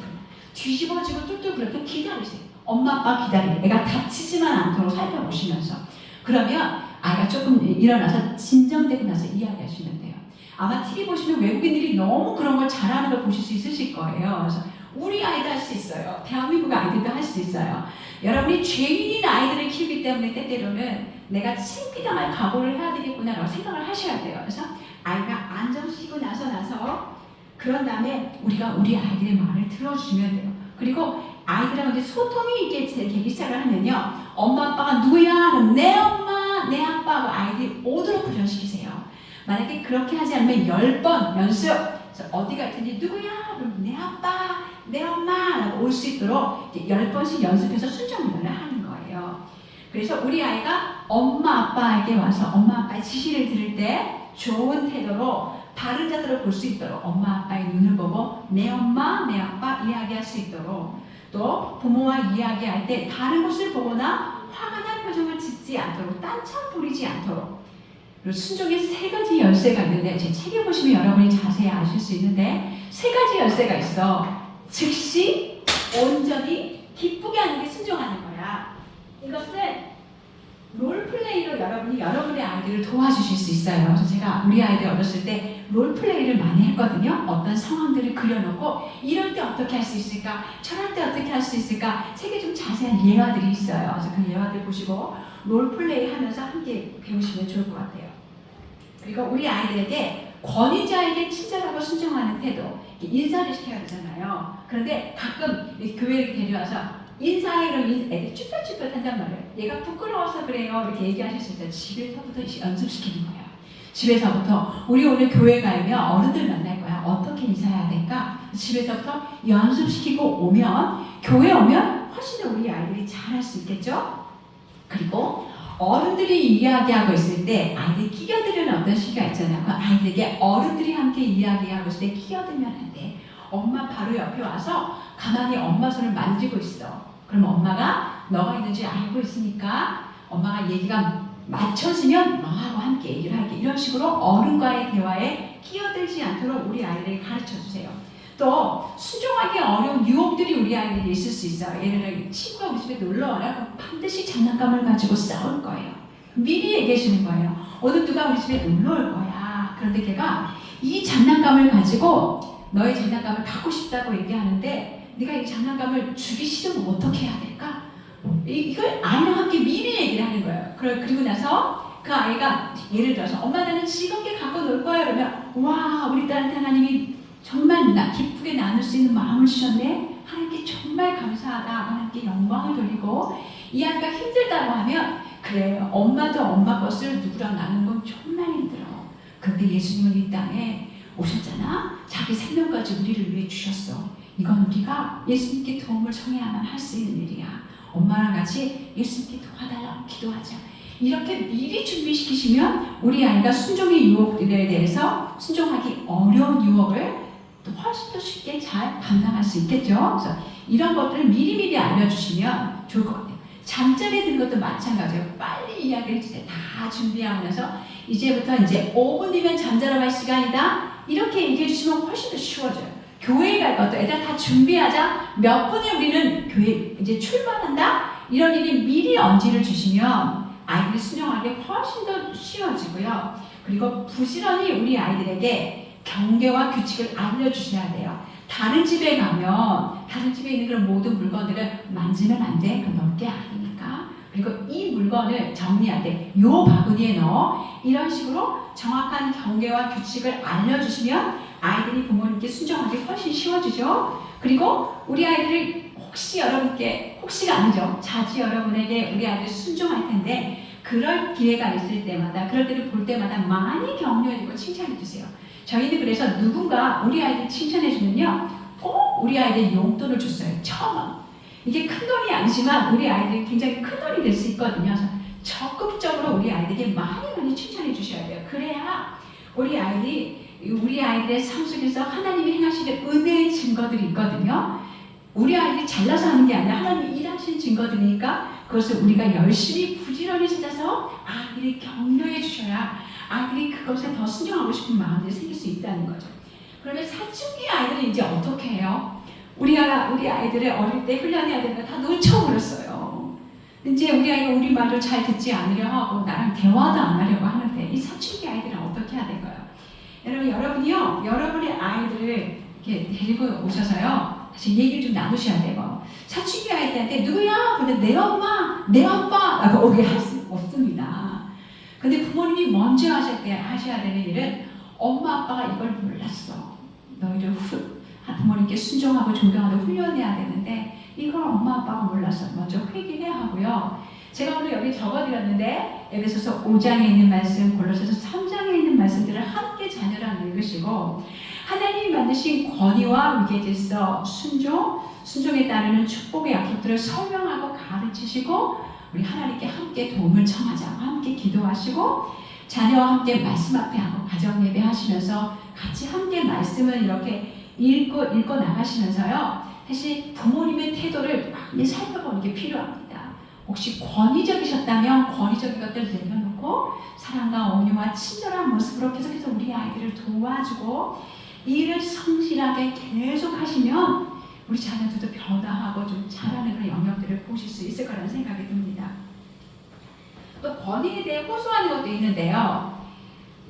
뒤집어지고 뚝뚝 그렇게 기다리세요. 엄마 아빠 기다리고 애가 다치지만 않도록 살펴보시면서 그러면 아이가 조금 일어나서 진정되고 나서 이야기하시면 돼요. 아마 TV 보시면 외국인들이 너무 그런 걸 잘하는 걸 보실 수 있으실 거예요. 그래서 우리 아이도 할 수 있어요. 대한민국 아이들도 할 수 있어요. 여러분이 죄인인 아이들을 키우기 때문에 때때로는 내가 창피당할 각오를 해야 되겠구나라고 생각을 하셔야 돼요. 그래서 아이가 안정시키고 나서 그런 다음에 우리가 우리 아이들의 말을 들어주시면 돼요. 그리고 아이들하고 이제 소통이 이렇게 되기 시작을 하면요, 엄마 아빠가 누구야? 그럼 내 엄마, 내 아빠하고 아이들이 오도록 훈련시키세요. 만약에 그렇게 하지 않으면 10번 연습, 어디 갈 텐지 누구야? 그럼 내 아빠, 내 엄마라고 올 수 있도록 10번씩 연습해서 순정훈련을 하는 거예요. 그래서 우리 아이가 엄마 아빠에게 와서 엄마 아빠의 지시를 들을 때 좋은 태도로 바른 자세로 볼 수 있도록 엄마 아빠의 눈을 보고 내 엄마, 내 아빠 이야기할 수 있도록, 또 부모와 이야기할 때 다른 곳을 보거나 화가 난 표정을 짓지 않도록, 딴청 부리지 않도록. 그리고 순종의 3가지 열쇠가 있는데 제 책에 보시면 여러분이 자세히 아실 수 있는데 3가지 열쇠가 있어. 즉시, 온전히, 기쁘게 하는 게 순종하는 거야. 이것은 롤플레이로 여러분이 여러분의 아이들을 도와주실 수 있어요. 그래서 제가 우리 아이들 어렸을 때 롤플레이를 많이 했거든요. 어떤 상황들을 그려놓고 이럴 때 어떻게 할 수 있을까? 저럴 때 어떻게 할 수 있을까? 책에 좀 자세한 예화들이 있어요. 그래서 그 예화들 보시고 롤플레이 하면서 함께 배우시면 좋을 것 같아요. 그리고 우리 아이들에게 권위자에게 친절하고 순종하는 태도, 인사를 시켜야 되잖아요. 그런데 가끔 교회에 데려와서 인사해, 이러면 애들이 쭈뼛쭈뼛 한단 말이에요. 얘가 부끄러워서 그래요. 이렇게 얘기하실 수 있어요. 집에서부터 연습시키는 거예요. 집에서부터 우리 오늘 교회 가면 어른들 만날 거야. 어떻게 인사해야 될까? 집에서부터 연습시키고 오면, 교회 오면 훨씬 더 우리 아이들이 잘할 수 있겠죠? 그리고 어른들이 이야기하고 있을 때 아이들이 끼어들는 어떤 시기가 있잖아요. 그 아이들에게 어른들이 함께 이야기하고 있을 때 끼어들면 안 돼. 엄마 바로 옆에 와서 가만히 엄마 손을 만지고 있어. 그럼 엄마가 너가 있는지 알고 있으니까 엄마가 얘기가 맞춰지면 너하고 함께 얘기를 할게. 이런 식으로 어른과의 대화에 끼어들지 않도록 우리 아이들에게 가르쳐 주세요. 또 순종하기 어려운 유혹들이 우리 아이들이 있을 수 있어요. 예를 들어 친구가 우리 집에 놀러 와라. 그럼 반드시 장난감을 가지고 싸울 거예요. 미리 얘기해 주는 거예요. 오늘 누가 우리 집에 놀러 올 거야. 그런데 걔가 이 장난감을 가지고 너의 장난감을 갖고 싶다고 얘기하는데 네가 이 장난감을 주기 싫으면 어떻게 해야 될까? 이걸 아이랑 함께 미리 얘기를 하는 거예요. 그리고 나서 그 아이가 예를 들어서 엄마 나는 즐겁게 갖고 놀 거야. 그러면 와, 우리 딸한테 하나님이 정말 기쁘게 나눌 수 있는 마음을 주셨네. 하나님께 정말 감사하다. 하나님께 영광을 돌리고, 이 아이가 힘들다고 하면 그래, 엄마도 엄마 것을 누구랑 나누는 건 정말 힘들어. 그런데 예수님은 이 땅에 오셨잖아. 자기 생명까지 우리를 위해 주셨어. 이건 우리가 예수님께 도움을 청해야만 할 수 있는 일이야. 엄마랑 같이 예수님께 도와달라고 기도하자. 이렇게 미리 준비시키시면 우리 아이가 순종의 유혹들에 대해서, 순종하기 어려운 유혹을 또 훨씬 더 쉽게 잘 감당할 수 있겠죠. 그래서 이런 것들을 미리미리 알려주시면 좋을 것 같아요. 잠자리에 든 것도 마찬가지예요. 빨리 이야기를 해주세요. 다 준비하고 나서 이제부터 이제 5분 뒤면 잠자러 갈 시간이다. 이렇게 얘기해 주시면 훨씬 더 쉬워져요. 교회에 갈 것도 애들 다 준비하자. 몇 분에 우리는 교회 이제 출발한다. 이런 일이 미리 언지를 주시면 아이들이 순종하기 훨씬 더 쉬워지고요. 그리고 부지런히 우리 아이들에게 경계와 규칙을 알려주셔야 돼요. 다른 집에 가면 다른 집에 있는 그런 모든 물건들을 만지면 안 돼. 그건 너게 아니니까. 그리고 이 물건을 정리할 때 요 바구니에 넣어. 이런 식으로 정확한 경계와 규칙을 알려주시면 아이들이 부모님께 순종하기 훨씬 쉬워지죠. 그리고 우리 아이들을 혹시 여러분께, 혹시가 아니죠. 자주 여러분에게 우리 아이들 순종할 텐데 그럴 기회가 있을 때마다, 그럴 때를 볼 때마다 많이 격려해주고 칭찬해주세요. 저희는 그래서 누군가 우리 아이들 칭찬해주면요, 꼭 우리 아이들 용돈을 줬어요. 1,000원. 이게 큰 돈이 아니지만 우리 아이들이 굉장히 큰 돈이 될 수 있거든요. 그래서 적극적으로 우리 아이들에게 많이 칭찬해 주셔야 돼요. 그래야 우리 아이들의 삶 속에서 하나님이 행하시는 은혜의 증거들이 있거든요. 우리 아이들이 잘나서 하는 게 아니라 하나님이 일하신 증거들이니까 그것을 우리가 열심히 부지런히 찾아서 아이들이 격려해 주셔야 아이들이 그것에 더 순종하고 싶은 마음들이 생길 수 있다는 거죠. 그러면 사춘기 아이들은 이제 어떻게 해요? 우리 아이들을 어릴 때 훈련해야 되는 거 다 놓쳐버렸어요. 이제 우리 아이가 우리 말을 잘 듣지 않으려 하고 나랑 대화도 안 하려고 하는데 이 사춘기 아이들은 어떻게 해야 될까요? 여러분이요, 여러분의 아이들을 이렇게 데리고 오셔서요, 사실 얘기를 좀 나누셔야 돼요. 사춘기 아이들한테 누구야? 근데 내 엄마, 내 아빠 라고 오게 할 수 없습니다. 근데 부모님이 먼저 하셔야 되는 일은 엄마 아빠가 이걸 몰랐어. 너희를 부모님께 순종하고 존경하고 훈련해야 되는데 이걸 엄마 아빠가 몰라서 먼저 회개해야 하고요. 제가 오늘 여기 적어드렸는데 에베소서 5장에 있는 말씀, 골로새서 3장에 있는 말씀들을 함께 자녀랑 읽으시고 하나님이 만드신 권위와 위계 질서, 순종에 따르는 축복의 약속들을 설명하고 가르치시고 우리 하나님께 함께 도움을 청하자고 함께 기도하시고 자녀와 함께 말씀 앞에 하고 가정 예배 하시면서 같이 함께 말씀을 이렇게 읽고 나가시면서요. 사실 부모님의 태도를 많이 살펴보는 게 필요합니다. 혹시 권위적이셨다면 권위적인 것들을 내려놓고 사랑과 온유와 친절한 모습으로 계속해서 우리 아이들을 도와주고 일을 성실하게 계속 하시면 우리 자녀들도 변화하고 좀 잘하는 그런 영역들을 보실 수 있을 거라는 생각이 듭니다. 또 권위에 대해 호소하는 것도 있는데요.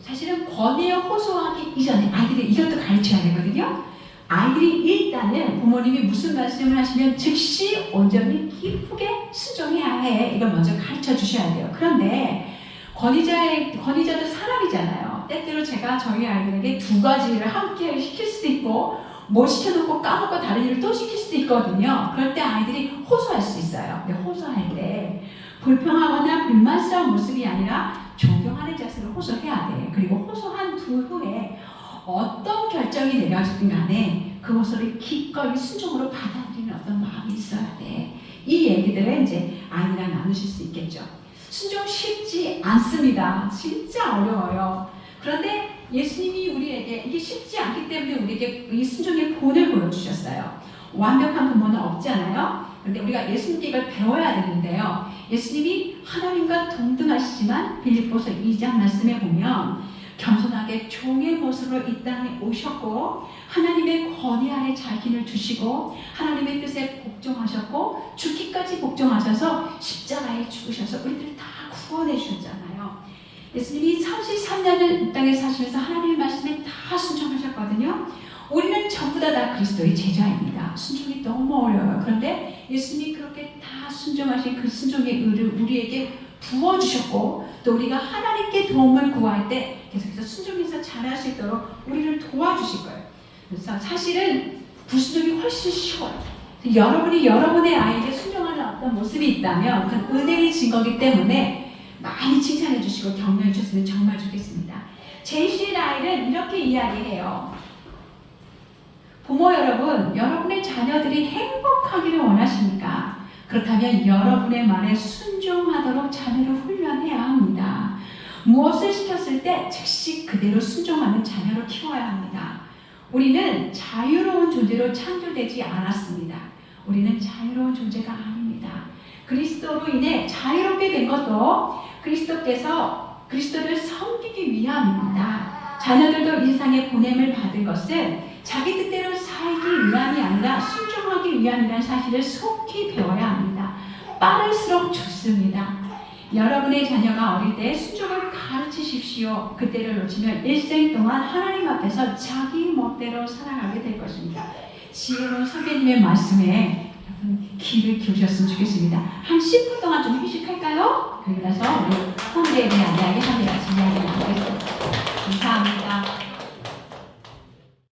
사실은 권위에 호소하기 이전에 아이들이 이것도 가르쳐야 되거든요. 아이들이 일단은 부모님이 무슨 말씀을 하시면 즉시 온전히 기쁘게 순종해야 해. 이걸 먼저 가르쳐 주셔야 돼요. 그런데 권위자도 사람이잖아요. 때때로 제가 저희 아이들에게 두 가지를 함께 시킬 수도 있고 뭐 시켜놓고 까먹고 다른 일을 또 시킬 수도 있거든요. 그럴 때 아이들이 호소할 수 있어요. 근데 호소할 때 불평하거나 불만스러운 모습이 아니라 존경하는 자세로 호소해야 돼. 그리고 호소한 후에 어떤 결정이 내려지든 간에 그 호소를 기꺼이 순종으로 받아들이는 어떤 마음이 있어야 돼. 이 얘기들을 이제 아이랑 나누실 수 있겠죠. 순종 쉽지 않습니다. 진짜 어려워요. 그런데 예수님이 우리에게 이게 쉽지 않기 때문에 우리에게 이 순종의 본을 보여주셨어요. 완벽한 부모는 없잖아요. 그런데 우리가 예수님께 이걸 배워야 되는데요. 예수님이 하나님과 동등하시지만 빌립보서 2장 말씀에 보면 겸손하게 종의 모습으로 이 땅에 오셨고 하나님의 권위 아래 자기를 두시고 하나님의 뜻에 복종하셨고 죽기까지 복종하셔서 십자가에 죽으셔서 우리들을 다 구원해 주셨잖아요. 예수님이 33년을 이 땅에 사시면서 하나님의 말씀에 다 순종하셨거든요. 우리는 전부 다 그리스도의 제자입니다. 순종이 너무 어려워요. 그런데 예수님이 그렇게 다 순종하신 그 순종의 의를 우리에게 부어주셨고 또 우리가 하나님께 도움을 구할 때 계속해서 순종해서 잘할 수 있도록 우리를 도와주실 거예요. 그래서 사실은 불순종이 훨씬 쉬워요. 여러분이 여러분의 아이에게 순종하는 어떤 모습이 있다면 그건 은혜의 증거이기 때문에 많이 칭찬해 주시고 격려해 주셨으면 정말 좋겠습니다. 제이씨의 아이는 이렇게 이야기해요. 부모 여러분, 여러분의 자녀들이 행복하기를 원하십니까? 그렇다면 여러분의 말에 순종하도록 자녀를 훈련해야 합니다. 무엇을 시켰을 때 즉시 그대로 순종하는 자녀를 키워야 합니다. 우리는 자유로운 존재로 창조되지 않았습니다. 우리는 자유로운 존재가 아닙니다. 그리스도로 인해 자유롭게 된 것도 그리스도께서 그리스도를 섬기기 위함입니다. 자녀들도 이 세상에 보냄을 받은 것은 자기 뜻대로 살기 위함이 아니라 순종하기 위함이라는 사실을 속히 배워야 합니다. 빠를수록 좋습니다. 여러분의 자녀가 어릴 때 순종을 가르치십시오. 그때를 놓치면 일생 동안 하나님 앞에서 자기 멋대로 살아가게 될 것입니다. 지혜로운 선배님의 말씀에 여러분 귀를 기울였으면 좋겠습니다. 한 10분 동안 좀 휴식할까요? 그리고 나서 우리 홍대에 대한 이야기 함께 같이 이야기 나누겠습니다. 감사합니다.